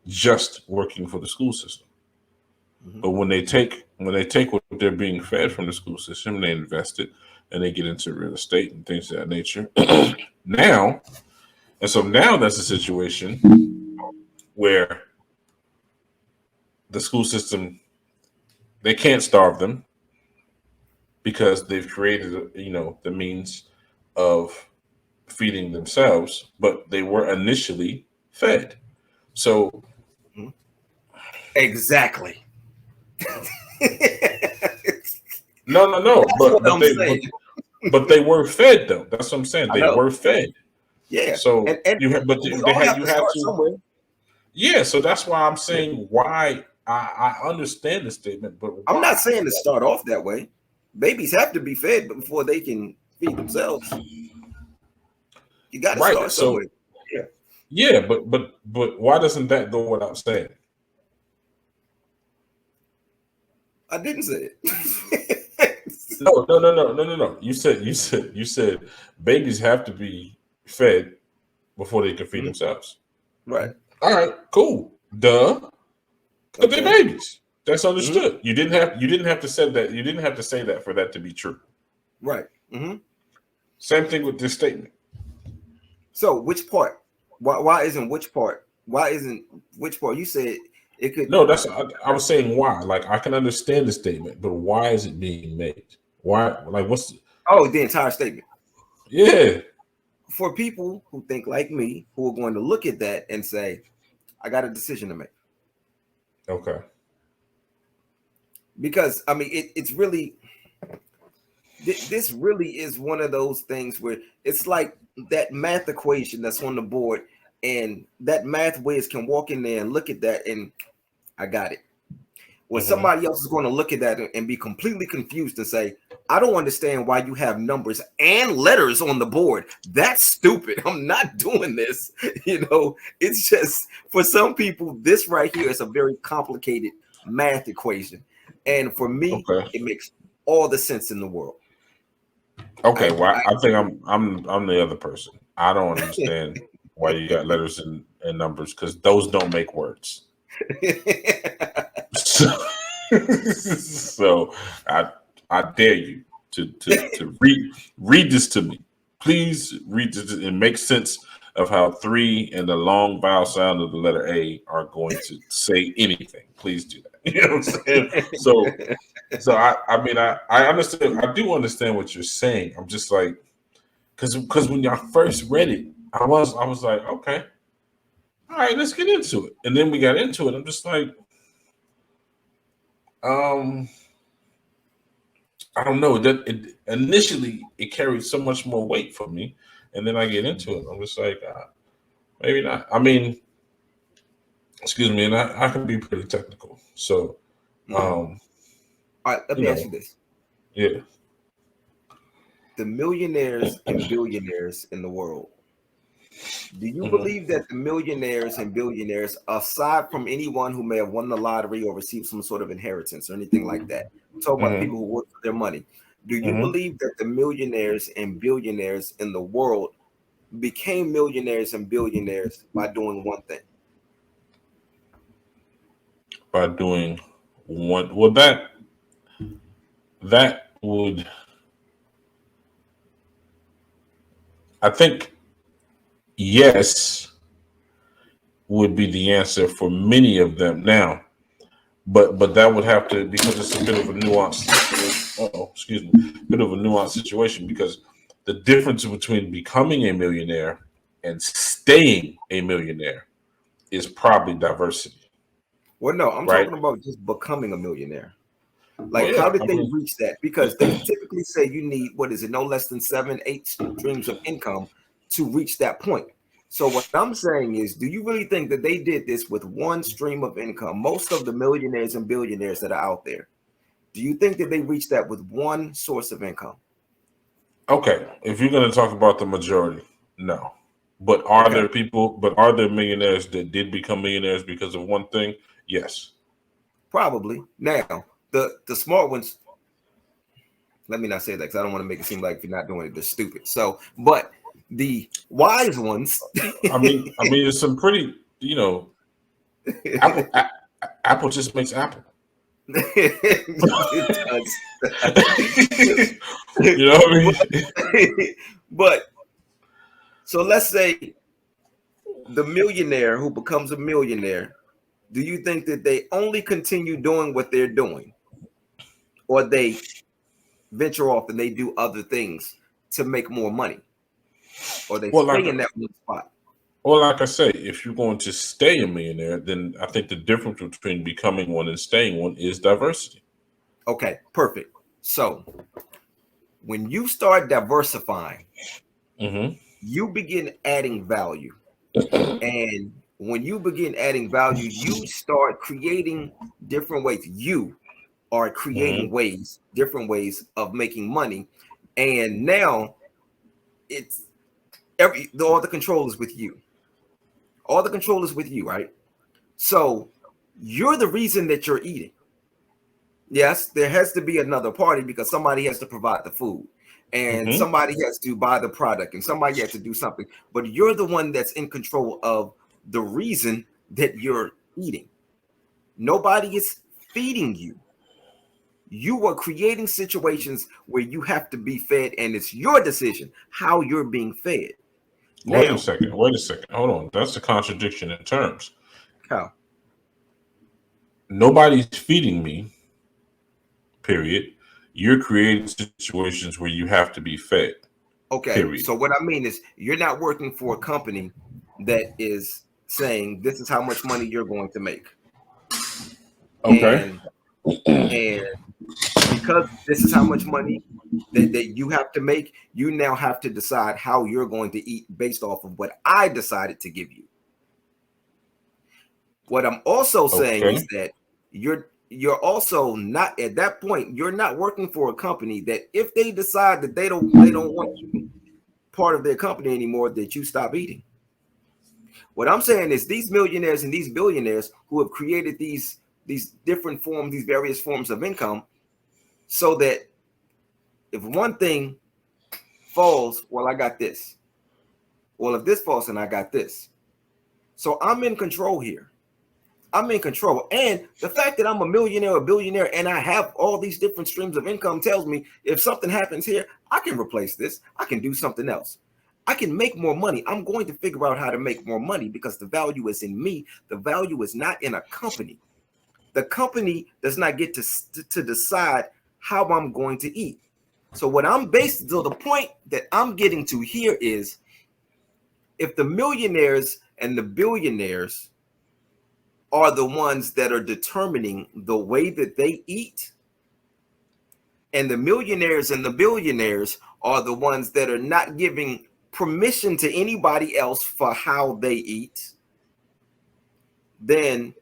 just working for the school system. Mm-hmm. But when they take what they're being fed from the school system, they invest it and they get into real estate and things of that nature. Now that's a situation where the school system, they can't starve them because they've created, the means of feeding themselves, but they were initially fed. So exactly. No. But they were fed though. That's what I'm saying. They were fed. Yeah. So you had to somewhere. Yeah. So that's why I'm saying why I understand the statement, but I'm not saying to start off that way. Babies have to be fed before they can feed themselves. You got to start somewhere. Yeah, but why doesn't that go without saying? I didn't say it. No. You said babies have to be fed before they can feed themselves. Right. All right. Cool. Duh. But they're babies. That's understood. You didn't have to say that. You didn't have to say that for that to be true. Right. Same thing with this statement. So which part? Why isn't which part? Why isn't which part? You said it could. No, I was saying why. Like I can understand the statement, but why is it being made? Why? Like what's? The entire statement. Yeah. For people who think like me, who are going to look at that and say, "I got a decision to make." Okay. Because I mean, it's really. This really is one of those things where it's like that math equation that's on the board, and that math whiz can walk in there and look at that, and I got it. Well, somebody else is going to look at that and be completely confused and say, I don't understand why you have numbers and letters on the board. That's stupid. I'm not doing this. It's just for some people, this right here is a very complicated math equation. And for me, it makes all the sense in the world. Okay, I think I'm the other person. I don't understand why you got letters and numbers because those don't make words. So I dare you to read this to me. Please read this and make sense of how 3 and the long vowel sound of the letter A are going to say anything. Please do that. You know what I'm saying? So I mean I understand. I do understand what you're saying. I'm just like, because when I first read it, I was like, okay, all right, let's get into it. And then we got into it. I'm just like, I don't know. That initially it carried so much more weight for me, and then I get into it. I'm just like, maybe not. I mean, excuse me, and I can be pretty technical. So, all right, let me ask you this. Yeah. The millionaires and billionaires in the world. Do you believe that the millionaires and billionaires, aside from anyone who may have won the lottery or received some sort of inheritance or anything like that, I'm talking about people who work for their money. Do you believe that the millionaires and billionaires in the world became millionaires and billionaires by doing one thing? By doing one, well, that would, I think, yes, would be the answer for many of them now, but that would have to, because it's a bit of a nuanced situation, because the difference between becoming a millionaire and staying a millionaire is probably diversity, Well, no, I'm right? talking about just becoming a millionaire. Well, Like, how yeah, did I they mean, reach that? Because they typically say you need, what is it, no less than 7, 8 streams of income to reach that point. So what I'm saying is, do you really think that they did this with one stream of income? Most of the millionaires and billionaires that are out there, do you think that they reached that with one source of income? okay. If you're going to talk about the majority, no. But are Okay, there people? But are there millionaires that did become millionaires because of one thing? Yes. probably. Now, the smart ones, let me not say that because I don't want to make it seem like if you're not doing it, they're stupid. So, but the wise ones, I mean, it's some pretty, Apple. Apple just makes Apple. it does. You know what I mean? But so let's say the millionaire who becomes a millionaire, do you think that they only continue doing what they're doing, or they venture off and they do other things to make more money, or they Well, like stay in that one spot? well, like I say, if you're going to stay a millionaire, then I think the difference between becoming one and staying one is diversity. Okay, perfect. So when you start diversifying, Hmm. you begin adding value. And when you begin adding value, you start creating different ways. You are creating Hmm. ways, different ways of making money. And now it's all the control is with you. All the control is with you, right? So you're the reason that you're eating. Yes, there has to be another party because somebody has to provide the food and Hmm. somebody has to buy the product and somebody has to do something. But you're the one that's in control of the reason that you're eating. Nobody is feeding you. You are creating situations where you have to be fed, and it's your decision how you're being fed. Wait a Now, second. Wait a second. Hold on. That's a contradiction in terms. how? Nobody's feeding me, period. You're creating situations where you have to be fed, Okay, period. so what I mean is you're not working for a company that is saying this is how much money you're going to make. Okay. And and because this is how much money that you have to make, you now have to decide how you're going to eat based off of what I decided to give you. What I'm also saying is Okay. that you're also not at that point, you're not working for a company that if they decide that they don't want you part of their company anymore, that you stop eating. What I'm saying is these millionaires and these billionaires who have created these different forms, these various forms of income, so that if one thing falls, well, I got this. Well, if this falls, then I got this. So I'm in control here. I'm in control. And the fact that I'm a millionaire or billionaire and I have all these different streams of income tells me if something happens here, I can replace this. I can do something else. I can make more money. I'm going to figure out how to make more money because the value is in me. The value is not in a company. The company does not get to decide how I'm going to eat. So what I'm based, so the point that I'm getting to here is if the millionaires and the billionaires are the ones that are determining the way that they eat, and the millionaires and the billionaires are the ones that are not giving permission to anybody else for how they eat, then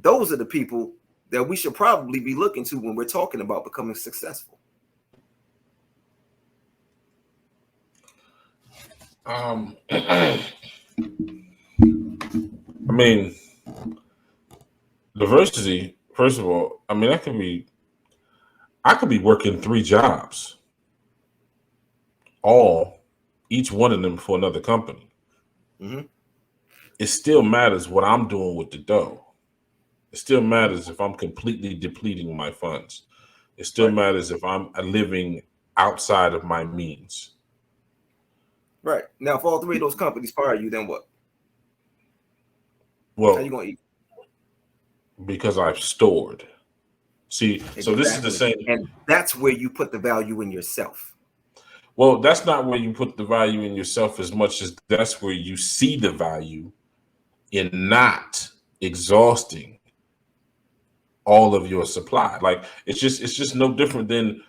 those are the people that we should probably be looking to when we're talking about becoming successful. I mean, diversity. First of all, I mean, I could be working 3 jobs, all each one of them for another company. Mm-hmm. It still matters what I'm doing with the dough. It still Mm-hmm. matters if I'm completely depleting my funds. It still Right. matters if I'm living outside of my means. Right. Now, if all three of those companies fire you, then what? How you Well, gonna eat? because I've stored. See, so this is the Exactly. same. And that's where you put the value in yourself. Well, that's not where you put the value in yourself as much as that's where you see the value in not exhausting all of your supply. Like it's just no different than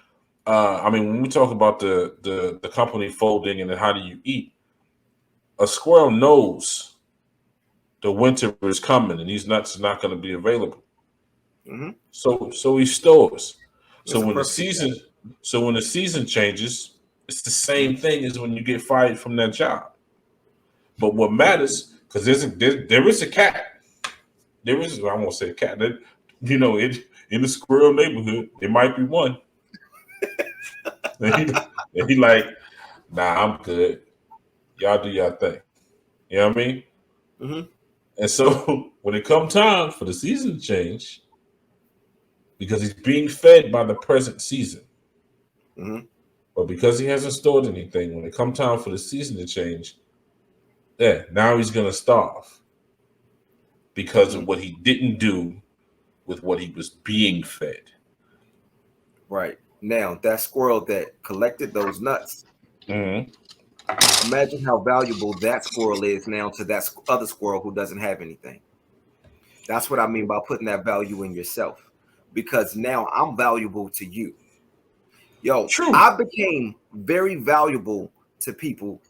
I mean, when we talk about the company folding and then how do you eat, a squirrel knows the winter is coming and these nuts are not going to be available. Mm-hmm. So he stores. So That's a when the perfect season example. so when the season changes, it's the same thing as when you get fired from that job. But what matters, because there is a cat. There is I won't say a cat. That, in the squirrel neighborhood, there might be one. And he like, nah, I'm good. Y'all do y'all thing. You know what I mean? Mm-hmm. And so when it come time for the season to change, because he's being fed by the present season, Mm-hmm. but because he hasn't stored anything, when it come time for the season to change, yeah, now he's gonna starve because Mm-hmm. of what he didn't do with what he was being fed. Right. Now, that squirrel that collected those nuts, Mm-hmm. imagine how valuable that squirrel is now to that other squirrel who doesn't have anything. That's what I mean by putting that value in yourself. Because now I'm valuable to you. Yo, True. I became very valuable to people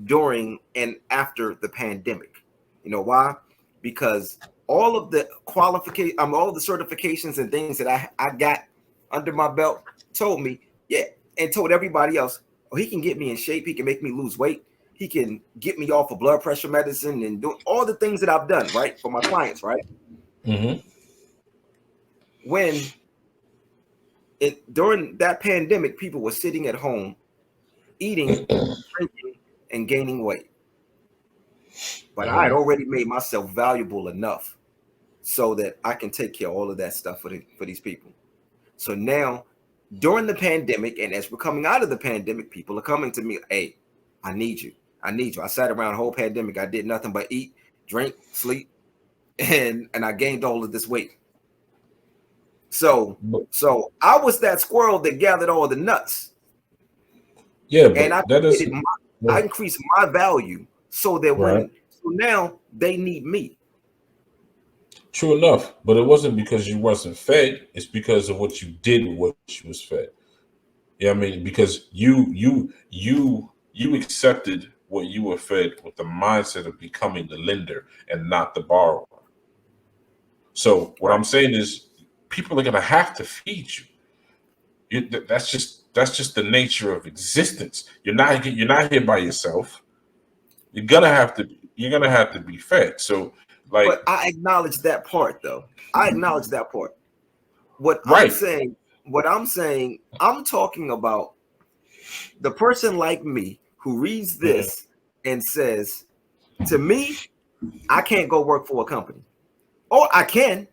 during and after the pandemic. You know why? Because all of the all of the certifications and things that I got under my belt told me, yeah, and told everybody else, oh, he can get me in shape, he can make me lose weight, he can get me off of blood pressure medicine and do all the things that I've done, right, for my clients, right? Mm-hmm. When during that pandemic, people were sitting at home, eating, drinking, and gaining weight. But I had Mm-hmm. already made myself valuable enough so that I can take care of all of that stuff for these people. So now, during the pandemic, and as we're coming out of the pandemic, people are coming to me, hey, I need you. I need you. I sat around the whole pandemic. I did nothing but eat, drink, sleep, and I gained all of this weight. So But, so I was that squirrel that gathered all the nuts, yeah, and but that is I well, increased my value so that right. so now they need me. True enough, but it wasn't because you wasn't fed. It's because of what you did with what you was fed. Yeah, I mean, because you accepted what you were fed with the mindset of becoming the lender and not the borrower. So what Right. I'm saying is, people are gonna have to feed you. That's just the nature of existence. You're not here by yourself. You're gonna have to be fed. So, But like, I acknowledge that part though. I acknowledge that part. What I'm right. saying, I'm talking about the person like me who reads Mhm. this and says, to me, I can't go work for a company. Or I can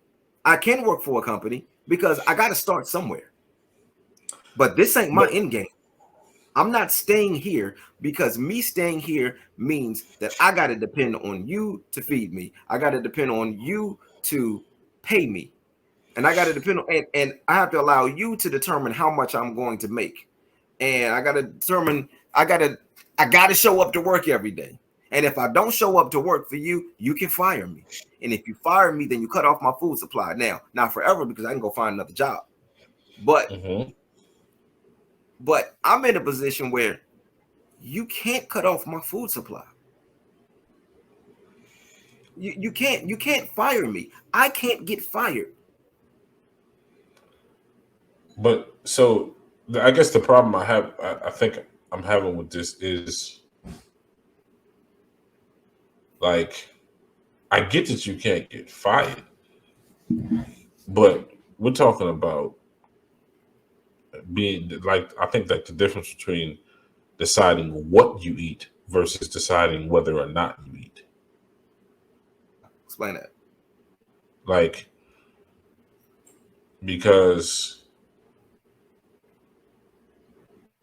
work for a company because I got to start somewhere. But this ain't my But end game. I'm not staying here because me staying here means that I got to depend on you to feed me. I got to depend on you to pay me. And I got to depend on, and I have to allow you to determine how much I'm going to make. And I got to determine, I got to show up to work every day. And if I don't show up to work for you, you can fire me. And if you fire me, then you cut off my food supply. Now, not forever because I can go find another job. But mhm. I'm in a position where you can't cut off my food supply. You can't fire me. I can't get fired. But so I guess the problem I think I'm having with this is, like, I get that you can't get fired, but we're talking about being like, I think that the difference between deciding what you eat versus deciding whether or not you eat. Explain that. Like, because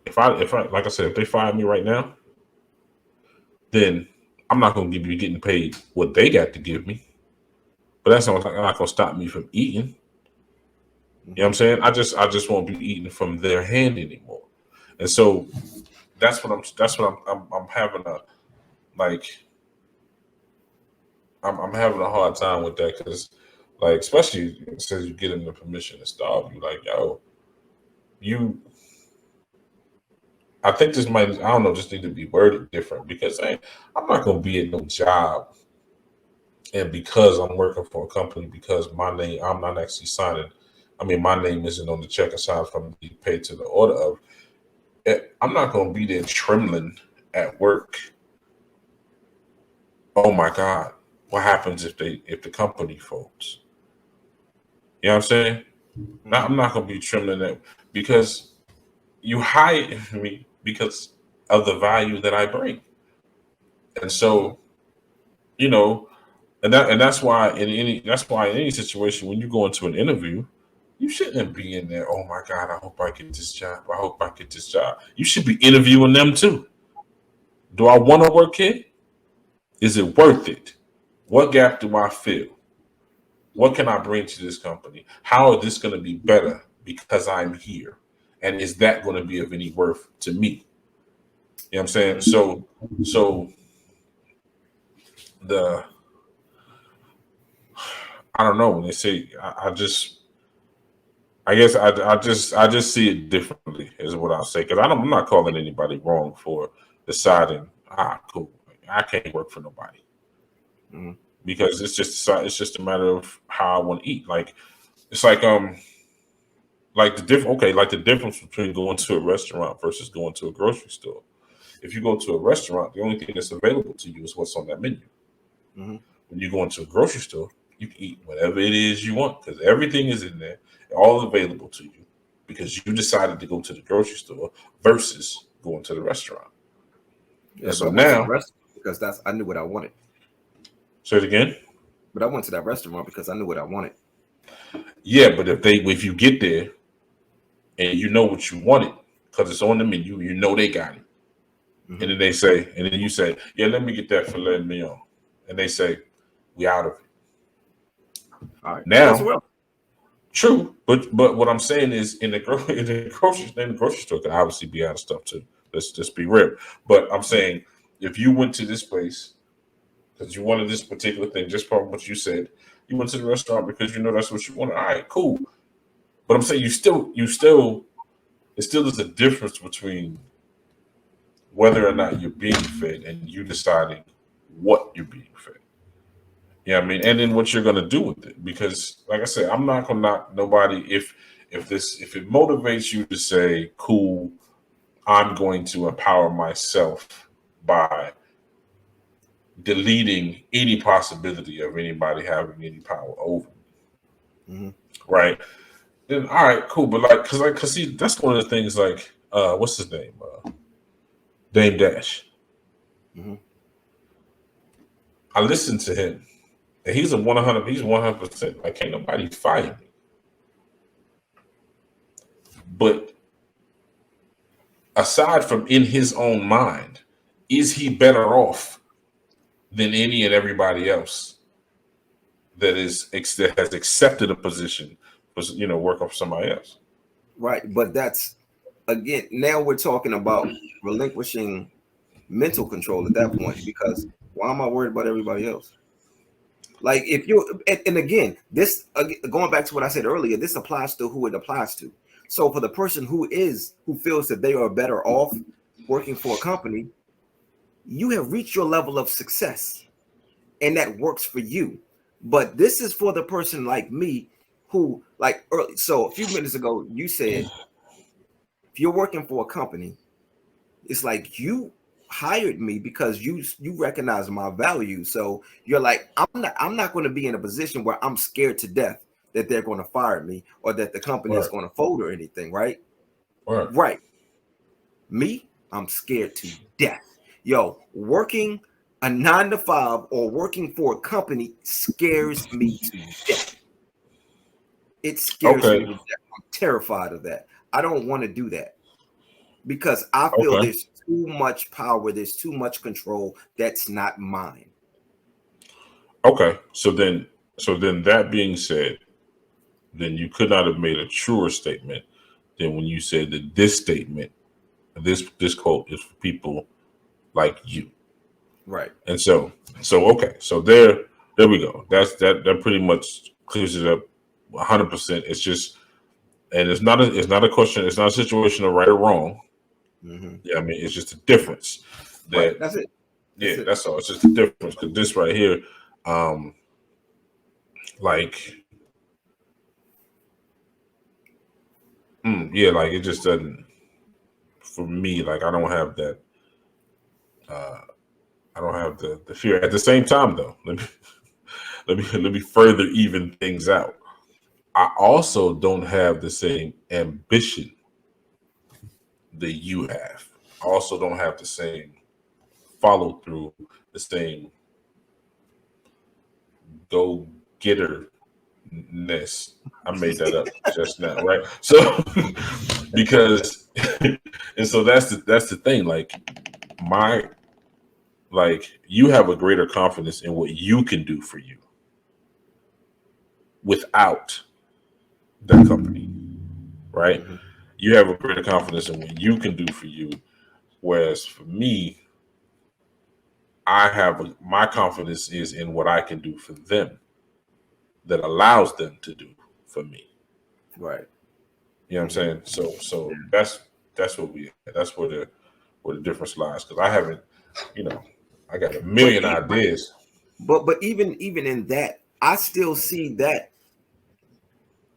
if I like I said, if they fire me right now, then I'm not gonna give you getting paid what they got to give me. But that's not gonna stop me from eating. You know what I'm Mm-hmm. saying? I just won't be eating from their hand anymore. And so that's what I'm having a, like, I'm having a hard time with that because, like, especially since you get in the permission to starve, you like, yo, you. I think this might, I don't know, just need to be worded different because I'm not gonna be at no job, and because I'm working for a company, because my name, I'm not actually signing. I mean, my name isn't on the check aside from the paid to the order of. I'm not gonna be there trembling at work. Oh my God, what happens if the company folds? You know what I'm saying? Now, I'm not gonna be trembling at because you hired me because of the value that I bring, and so you know, and that's why in any situation when you go into an interview, you shouldn't be in there. Oh my God, I hope I get this job. I hope I get this job. You should be interviewing them too. Do I want to work here? Is it worth it? What gap do I fill? What can I bring to this company? How is this going to be better because I'm here? And is that going to be of any worth to me? You know what I'm saying? So the I don't know when they say I guess I just see it differently is what I'll say because I'm not calling anybody wrong for deciding cool, I can't work for nobody Mm-hmm. because it's just a matter of how I want to eat. Like it's like the difference between going to a restaurant versus going to a grocery store. If you go to a restaurant, the only thing that's available to you is what's on that menu. Mm-hmm. When you go into a grocery store, you can eat whatever it is you want because everything is in there, all available to you because you decided to go to the grocery store versus going to the restaurant. And Yeah, but so I went to the now, restaurant because I knew what I wanted. say it again. But I went to that restaurant because I knew what I wanted. Yeah, but if you get there and you know what you wanted because it's on the menu, you know they got it, Mm-hmm. and then you say, yeah, let me get that filet mignon, and they say, we out of it All right, so now. well. True, but what I'm saying is in the grocery store can obviously be out of stuff too. Let's just be real. But I'm saying if you went to this place because you wanted this particular thing, just from what you said, you went to the restaurant because you know that's what you wanted. All right, cool. But I'm saying it still is a difference between whether or not you're being fed and you deciding what you're being fed. Yeah, I mean, and then what you're gonna do with it. Because, like I said, I'm not gonna knock nobody if it motivates you to say, "Cool, I'm going to empower myself by deleting any possibility of anybody having any power over me." Mm-hmm. Right? Then, all right, cool. But cause see, that's one of the things. Like, what's his name? Dame Dash. Mm-hmm. I listened to him, and he's 100. He's 100%. Like, can't nobody fire me. But aside from in his own mind, is he better off than any and everybody else that has accepted a position for working for somebody else? Right, but that's again. Now we're talking about relinquishing mental control at that point because why am I worried about everybody else? Like if you and again, this going back to what I said earlier, this applies to who it applies to. So for the person who feels that they are better off working for a company, you have reached your level of success and that works for you. But this is for the person like me who like early. So a few minutes ago, you said if you're working for a company, it's like you hired me because you recognize my value. So you're like, I'm not going to be in a position where I'm scared to death that they're going to fire me or that the company is Right, going to fold or anything, right? right. Right. Me, I'm scared to death. Yo, working a 9 to 5 or working for a company scares me to death. It scares me Okay, to death. I'm terrified of that. I don't want to do that because I feel okay, there's too much power, there's too much control that's not mine. okay. So then, that being said, then you could not have made a truer statement than when you said that this statement, this quote, is for people like you. Right. And so okay, so there's There we go. That pretty much clears it up 100%. It's just, and it's not a question. It's not a situation of right or wrong. Yeah, I mean, it's just a difference. Right. That's it. That's all. It's just a difference because this right here, like, like it just doesn't. For me, like I don't have that. I don't have the fear. At the same time, though, let me further even things out. I also don't have the same ambition that you have. I also don't have the same follow through, the same go getter ness. I made that up just now, right? So because and so that's the thing. Like you have a greater confidence in what you can do for you without that company, right? You have a greater confidence in what you can do for you, whereas for me, my confidence is in what I can do for them that allows them to do for me. Right. You know what I'm saying? So that's that's where the difference lies. Because I haven't, I got a million ideas. But even in that, I still see that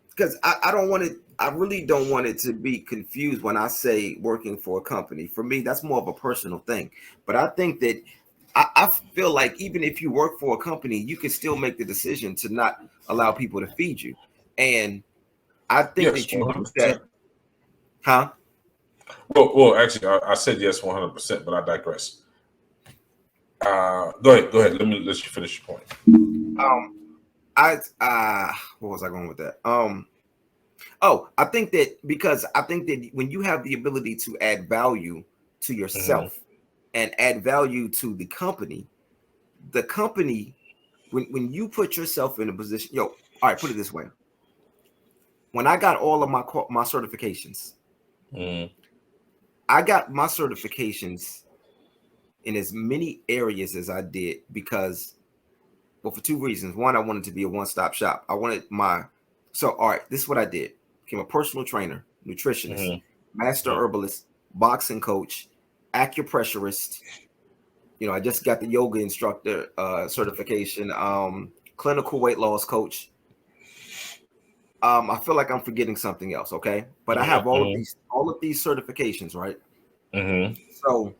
because I don't want it. I really don't want it to be confused when I say working for a company. For me, that's more of a personal thing. But I think that I feel like even if you work for a company, you can still make the decision to not allow people to feed you. And I think Yes, that you do 100%. that, huh? Well, actually, I said yes 100%, but I digress. Go ahead. Let you finish your point. What was I going with that? I think that because I think that when you have the ability to add value to yourself and add value to the company, when you put yourself in a position, all right, put it this way. When I got all of my certifications, I got my certifications in as many areas as I did because, well, for two reasons. One, I wanted to be a one-stop shop. All right, this is what I did. Became a personal trainer, nutritionist, master herbalist, boxing coach, acupressurist. I just got the yoga instructor certification, clinical weight loss coach. I feel like I'm forgetting something else, okay? But I have all of these certifications, right? So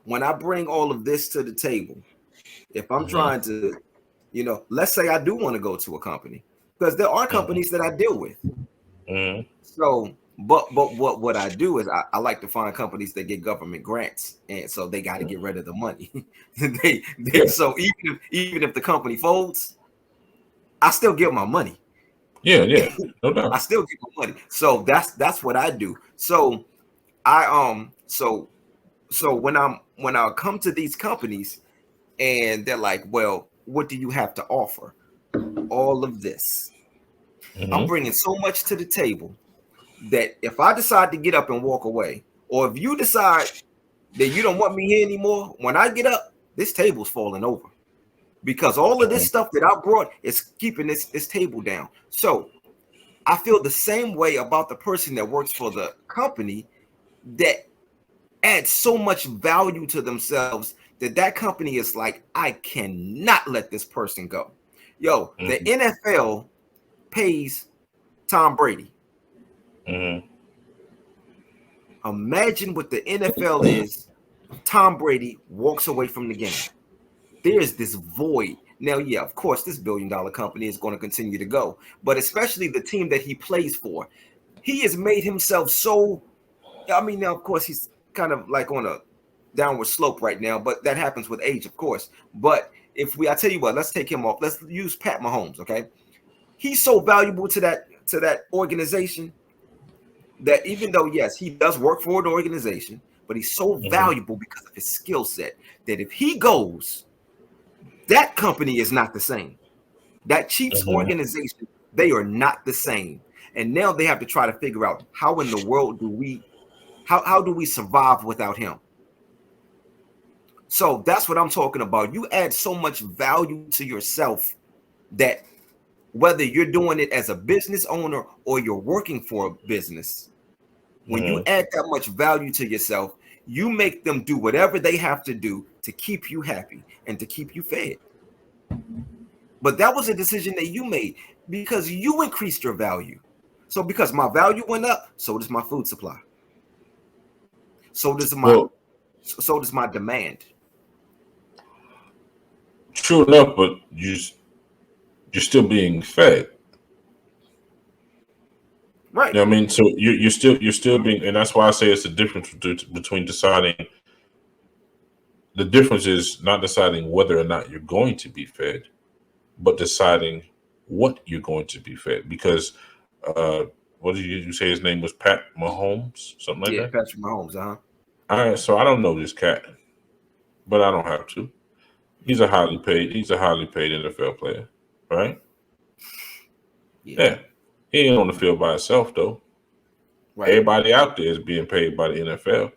when I bring all of this to the table, if I'm trying to, let's say I do want to go to a company, because there are companies that I deal with. So, but what I do is I like to find companies that get government grants, and so they got to get rid of the money. So even if the company folds, I still get my money. Yeah, no doubt. I still get my money. So that's what I do. So so when I come to these companies and they're like, well, what do you have to offer? All of this. I'm bringing so much to the table that if I decide to get up and walk away, or if you decide that you don't want me here anymore, when I get up, this table's falling over because all of this stuff that I brought is keeping this table down. So I feel the same way about the person that works for the company that adds so much value to themselves that company is like, I cannot let this person go. The NFL pays Tom Brady. Imagine what the NFL is. Tom Brady walks away from the game. There's this void. Now, yeah, of course, this billion-dollar company is going to continue to go, but especially the team that he plays for, he has made himself so. I mean, now, of course, he's kind of like on a downward slope right now, but that happens with age, of course. But I tell you what, let's take him off. Let's use Pat Mahomes, okay? He's so valuable to that organization that even though, yes, he does work for the organization, but he's so valuable because of his skill set that if he goes, that company is not the same. That Chiefs organization, they are not the same. And now they have to try to figure out how in the world how do we survive without him? So that's what I'm talking about. You add so much value to yourself that whether you're doing it as a business owner or you're working for a business, when you add that much value to yourself, you make them do whatever they have to do to keep you happy and to keep you fed. But that was a decision that you made because you increased your value. So because my value went up, so does my food supply. So does my demand. True enough, but you're still being fed. Right. You know what I mean? So you're still being, and that's why I say it's the difference between deciding. The difference is not deciding whether or not you're going to be fed, but deciding what you're going to be fed. Because what did you say his name was? Pat Mahomes, something like Yeah, that. Patrick Mahomes, All right, so I don't know this cat, but I don't have to. He's a highly paid NFL player, right? Yeah. Yeah, he ain't on the field by himself though. Right. Everybody out there is being paid by the NFL,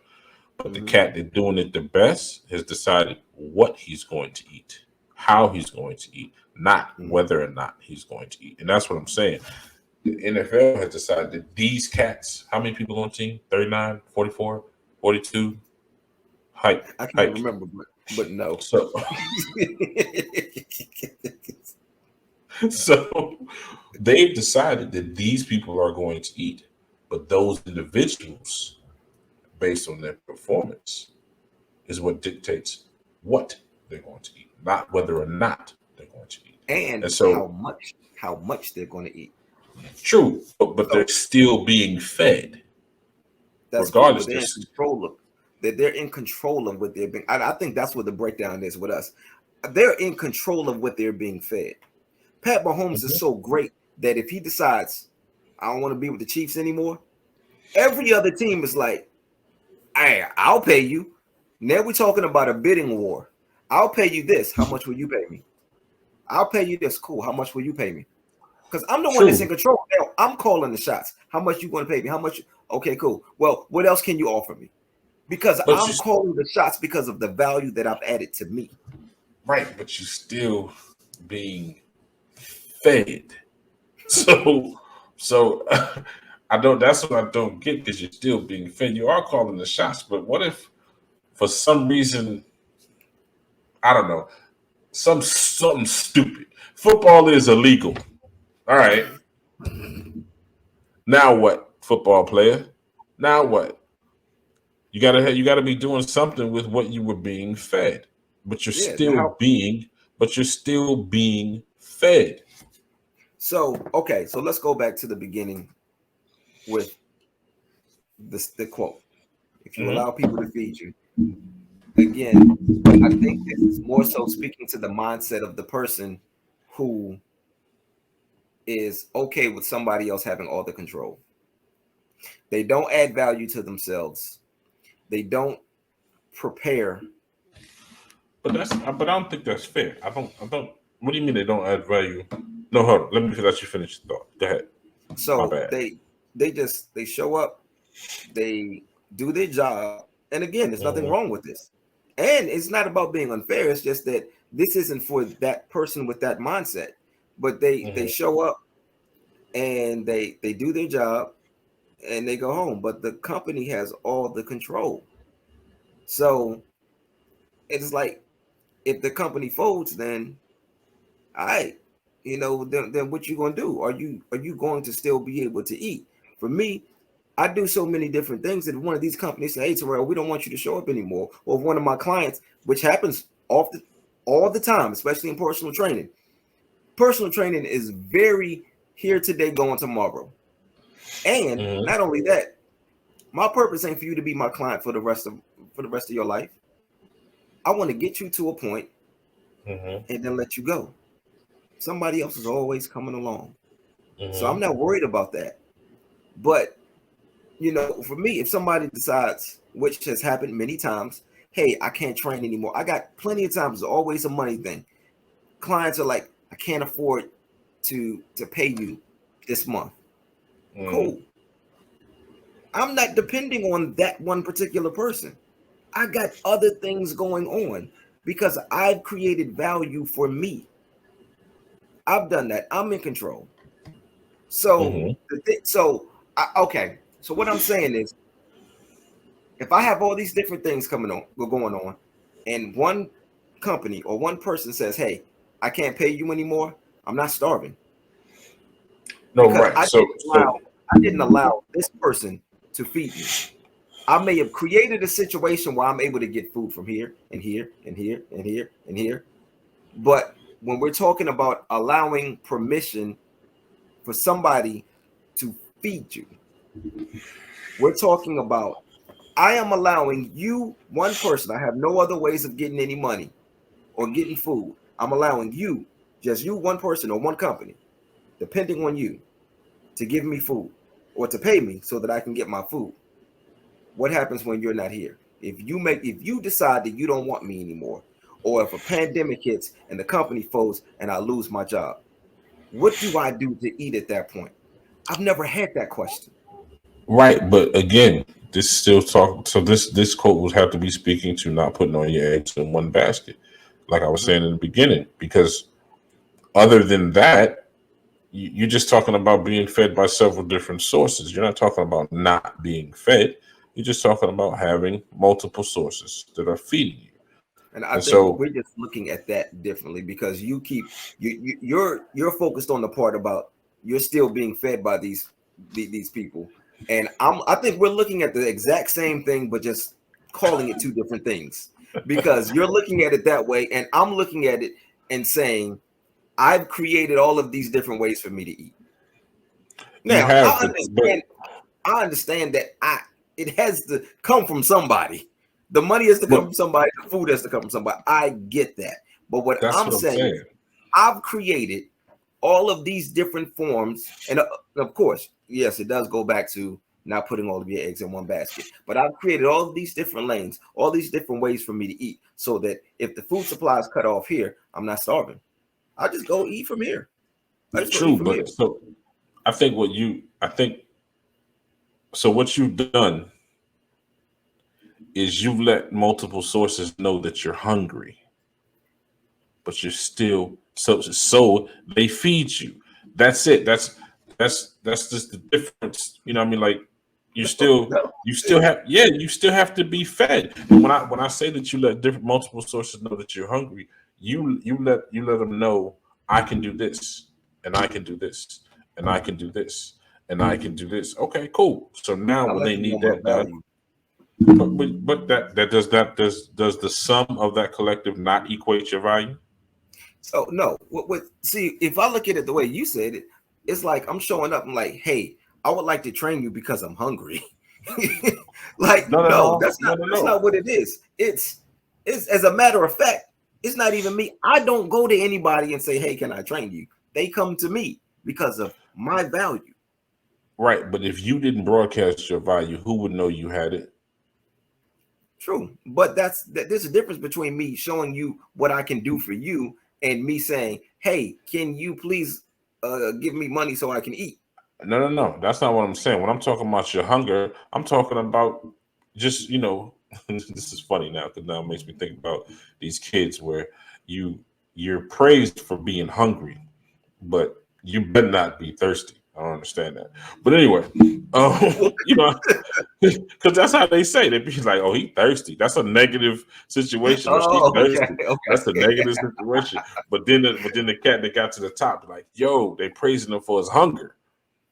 but the cat that's doing it the best has decided what he's going to eat, how he's going to eat, not whether or not he's going to eat. And that's what I'm saying. The NFL has decided that these cats, how many people on the team? 39, 44, 42? Hike, I can't hike. remember, but no. So, so they've decided that these people are going to eat, but those individuals, based on their performance, is what dictates what they're going to eat, not whether or not they're going to eat. And And so, how much they're going to eat. true, but So they're still being fed, that's cool, but regardless. they're in control of they're in control of what they're being. I think that's what the breakdown is with us. They're in control of what they're being fed. Pat Mahomes is so great that if he decides I don't want to be with the Chiefs anymore, every other team is like, "Hey, I'll pay you." Now we're talking about a bidding war. I'll pay you this. How much will you pay me? I'll pay you this. Cool. How much will you pay me? Because I'm the one that's in True, control. Now, I'm calling the shots. How much you going to pay me? How much? Okay, cool. Well, what else can you offer me? Because but I'm calling the shots because of the value that I've added to me. but you're still being fed. So I don't. That's what I don't get because you're still being fed. You are calling the shots, but what if, for some reason, I don't know, something stupid. Football is illegal. All right. Now what, football player? Now what? You gotta be doing something with what you were being fed, but you're Yeah. still being fed. So okay. So let's go back to the beginning with the quote. If you Hmm. allow people to feed you, again, I think this is more so speaking to the mindset of the person who is okay with somebody else having all the control. They don't add value to themselves. They don't prepare. But I don't think that's fair. I don't. What do you mean they don't add value? No, hold on. Let me let you finish the thought. Go ahead. My So bad. they show up, they do their job, and again, there's nothing Hmm. wrong with this. And it's not about being unfair. It's just that this isn't for that person with that mindset. But they Hmm. show up and they do their job and they go home. But the company has all the control. So it's like if the company folds, then all right, then what you gonna do? Are you going to still be able to eat? For me, I do so many different things that if one of these companies say, "Hey, Tyrell, we don't want you to show up anymore," or if one of my clients, which happens often, all the time, especially in personal training. Personal training is very here today, going tomorrow. And Hmm. not only that, my purpose ain't for you to be my client for the rest of your life. I want to get you to a point Hmm. and then let you go. Somebody else is always coming along. So I'm Hmm. not worried about that. But for me, if somebody decides, which has happened many times, hey, I can't train anymore. I got plenty of times. It's always a money thing. Clients are like, I can't afford to pay you this month. Hmm. Cool. I'm not depending on that one particular person. I got other things going on because I've created value for me. I've done that. I'm in control. So Mm-hmm. okay. So what I'm saying is, if I have all these different things going on, and one company or one person says, "Hey, I can't pay you anymore," I'm not starving No, because right. So I didn't allow this person to feed me. I may have created a situation where I'm able to get food from here and here and here and here and here. But when we're talking about allowing permission for somebody to feed you, we're talking about I am allowing you, one person, I have no other ways of getting any money or getting food. I'm allowing you, just you, one person or one company, depending on you, to give me food or to pay me so that I can get my food. What happens when you're not here? If you decide that you don't want me anymore, or if a pandemic hits and the company folds and I lose my job, what do I do to eat at that point? I've never had that question. right, but again, this still talk. So this quote would have to be speaking to not putting all your eggs in one basket, like I was Mhm. saying in the beginning. Because other than that, you're just talking about being fed by several different sources. You're not talking about not being fed. You're just talking about having multiple sources that are feeding you. And I And think so, we're just looking at that differently because you're focused on the part about you're still being fed by these people, and I think we're looking at the exact same thing but just calling it two different things because you're looking at it that way and I'm looking at it and saying I've created all of these different ways for me to eat. you Now have, but I understand that it has to come from somebody. The money has to come but from somebody. The food has to come from somebody. I get that. But what that's I'm what I'm saying saying. is, I've created all of these different forms, and of course, yes, it does go back to not putting all of your eggs in one basket. But I've created all of these different lanes, all these different ways for me to eat, so that if the food supply is cut off here, I'm not starving. I just go eat from here. I just go eat True, from here. but so I think so. What you've done is you've let multiple sources know that you're hungry, but you're still so they feed you. That's it. That's just the difference. You know what I mean? Like No, you still have you still have to be fed. And when I say that you let different multiple sources know that you're hungry, you let them know I can do this and I can do this and I can do this and I can do this. Okay, cool. So now I when let they them know need my that done, value. but that does the sum of that collective not equate your value? So no, see, if I look at it the way you said it, it's like I'm showing up. I'm like, hey, I would like to train you because I'm hungry. Like, No, no, no, no, no, no, that's no. not what it is. It's as a matter of fact, it's not even me. I don't go to anybody and say, hey, can I train you? They come to me because of my value. Right, but if you didn't broadcast your value, who would know you had it? True, but there's a difference between me showing you what I can do for you and me saying, hey, can you please give me money so I can eat? No, no, no. That's not what I'm saying. When I'm talking about your hunger, I'm talking about just this is funny now because now it makes me think about these kids where you you're praised for being hungry, but you better not be thirsty. I don't understand that. But anyway, Well, you know, because that's how they say. They be like, "Oh, he thirsty." That's a negative situation, or she oh, okay, thirsty. That's a okay. negative situation. But then the cat that got to the top, like, yo, they praising him for his hunger.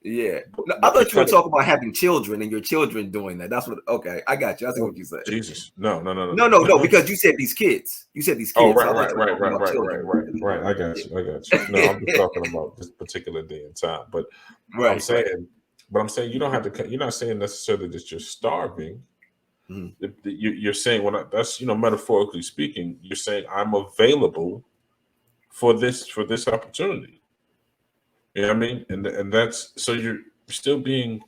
Yeah. But, No, I but thought you were instead of talking about having children and your children doing that. That's what. Okay, I got you. I see oh, what you said. Jesus, no, no, no, No, no, no, no. no. Because you said these kids. You said these Oh, kids. So right, I thought right, you were right, talking right, about right, right, children. right, right. I got you. I got you. No, I'm just Yeah. talking about this particular day and time. But I'm Right. Right. saying, but I'm saying you don't have to. You're not saying necessarily that you're starving. Mhm. You're saying that's metaphorically speaking. You're saying I'm available for this opportunity. You know what I mean? And that's so you're still being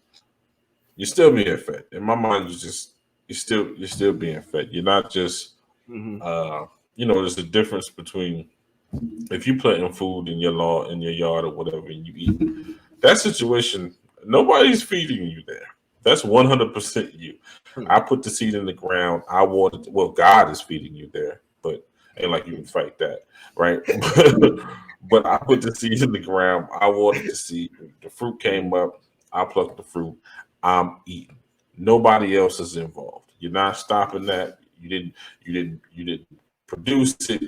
fed. In my mind, you're still being fed. You're not just Mhm. there's a difference between if you planting food in your lawn in your yard or whatever and you eat that situation, nobody's feeding you there. That's 100% you. I put the seed in the ground. I watered. Well, God is feeding you there, but ain't like you can fight that, right? But I put the seed in the ground. I watered the seed. The fruit came up. I plucked the fruit. I'm eating. Nobody else is involved. You're not stopping that. You didn't. You didn't produce it.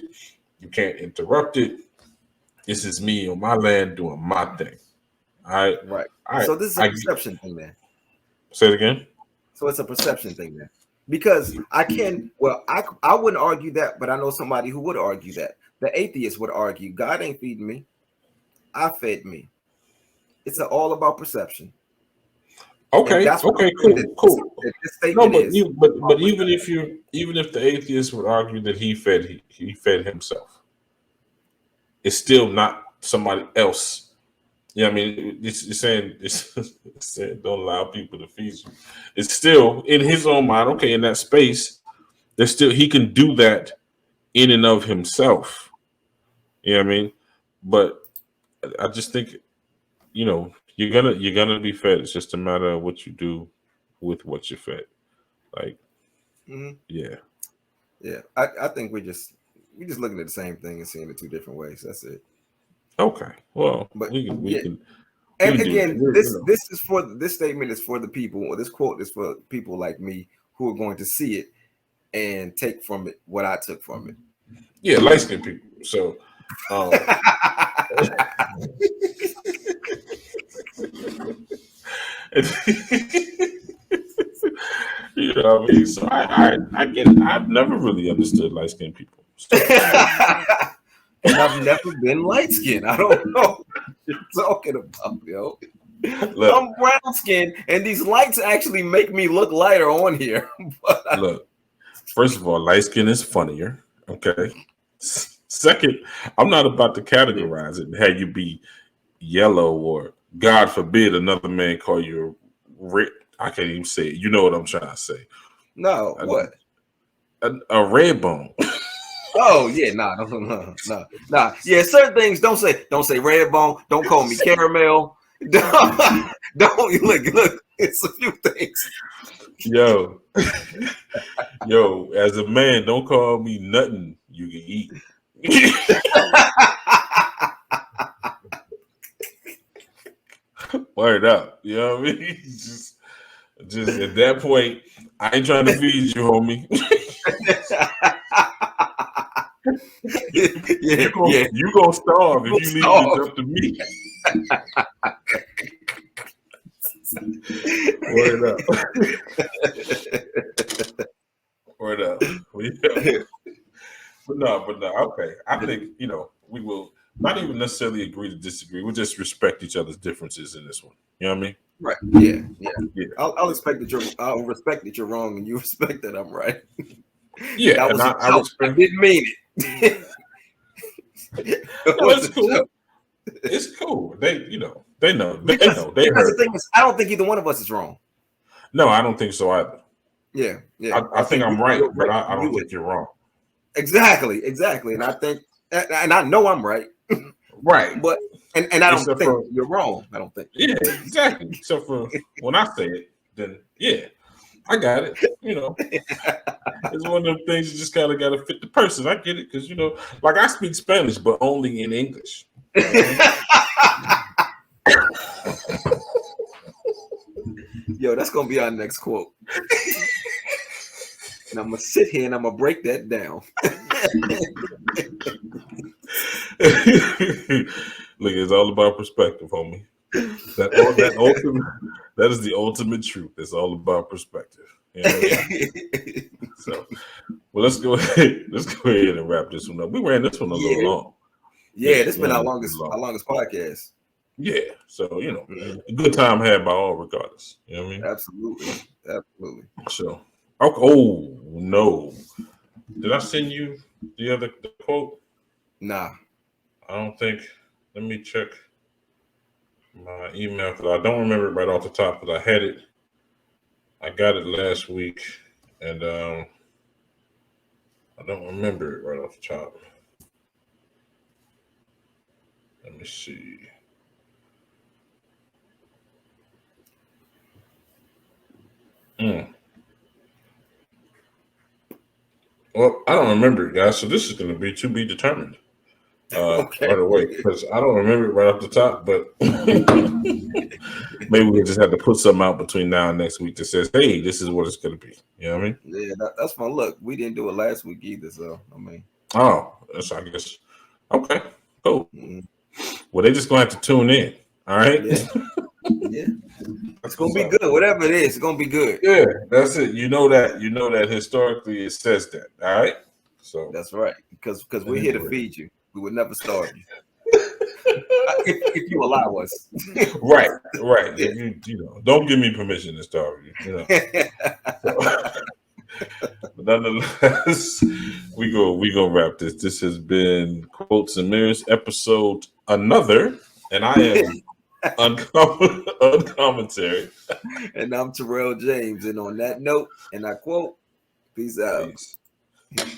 You can't interrupt it. This is me on my land doing my thing. All Right. right. So this is a perception thing, man. Say it again. So it's a perception thing, man. Because I wouldn't argue that, but I know somebody who would argue that. The atheist would argue, God ain't feeding me. I fed me. It's all about perception. Okay. That's Okay. Cool. This statement No, but is. but even if the atheist would argue that he fed himself, it's still not somebody else. Yeah, I mean, it's saying don't allow people to feed you. It's still in his own mind. Okay, in that space, there's still he can do that in and of himself. You know what I mean? But I just think you're gonna be fed. It's just a matter of what you do with what you're fed. Like, yeah. I think we're just looking at the same thing and seeing it two different ways. That's it. Okay. Well, But we can. And again, this statement is for the people, or this quote is for people like me who are going to see it and take from it what I took from it. Yeah, light skinned people. So you know what I mean? So I get it. I've never really understood light skinned people. So. And I've never been light skinned. I don't know what you're talking about, yo. Look, I'm brown skinned, and these lights actually make me look lighter on here. Look, first of all, light skin is funnier. Okay. Second, I'm not about to categorize it and have you be yellow or, God forbid, another man call you red. I can't even say it. You know what I'm trying to say. No, what? A red bone. Oh yeah, nah. Yeah, certain things don't say red bone. Don't call me caramel. Don't look. It's a few things. Yo, as a man, don't call me nothing you can eat. Word up. You know what I mean? Just at that point, I ain't trying to feed you, homie. You gonna starve if you leave this up to me. Word up. Word up. But no. Okay. I think we will not even necessarily agree to disagree. We'll just respect each other's differences in this one. You know what I mean? Right. Yeah. I'll respect that I'll respect that you're wrong, and you respect that I'm right. Yeah, that was I respect. I didn't mean it. No, it's cool. It's cool. They know. They heard. The thing is, I don't think either one of us is wrong. No, I don't think so either. Yeah. I think I'm right, but I don't think you're wrong. Exactly. And I think, and I know I'm right. Right. But and I don't think you're wrong. I don't think. Yeah, exactly. Except for when I say it, then yeah, I got it. It's one of them things you just kind of got to fit the person. I get it because like I speak Spanish, but only in English. Yo, that's gonna be our next quote. And I'm gonna sit here and I'm gonna break that down. Look, it's all about perspective, homie. That is the ultimate truth. It's all about perspective. So, well, let's go ahead and wrap this one up. We ran this one a little long. Yeah, this has been our longest podcast. Yeah, so a good time had by all, regardless. You know what I mean? Absolutely. So, oh no, did I send you the quote? Nah, I don't think. Let me check my email because I don't remember it right off the top. Because I had it, I got it last week, and I don't remember it right off the top. Let me see. Well, I don't remember it, guys. So this is going to be determined Okay. right away because I don't remember it right off the top. But maybe we just have to put something out between now and next week that says, "Hey, this is what it's going to be." You know what I mean? Yeah, that's fun. Look, we didn't do it last week either, so I mean, Oh, that's I guess. Okay, cool. mm, Well, they just gonna have to tune in. All right. yeah, yeah, it's That's gonna what's be up. good. Whatever it is, it's gonna be good. Yeah, that's it. You know that. You know that historically it says that. All right. So That's right, because we're here to anyway. feed you. We would never starve you if you allow us. Right, right. Yeah. If you know, don't give me permission to starve you. You know. So, but nonetheless, we go wrap this. This has been Quotes and Mirrors episode another, and I am uncommentary. And I'm Tyrell James. And on that note, and I quote, peace out. Peace.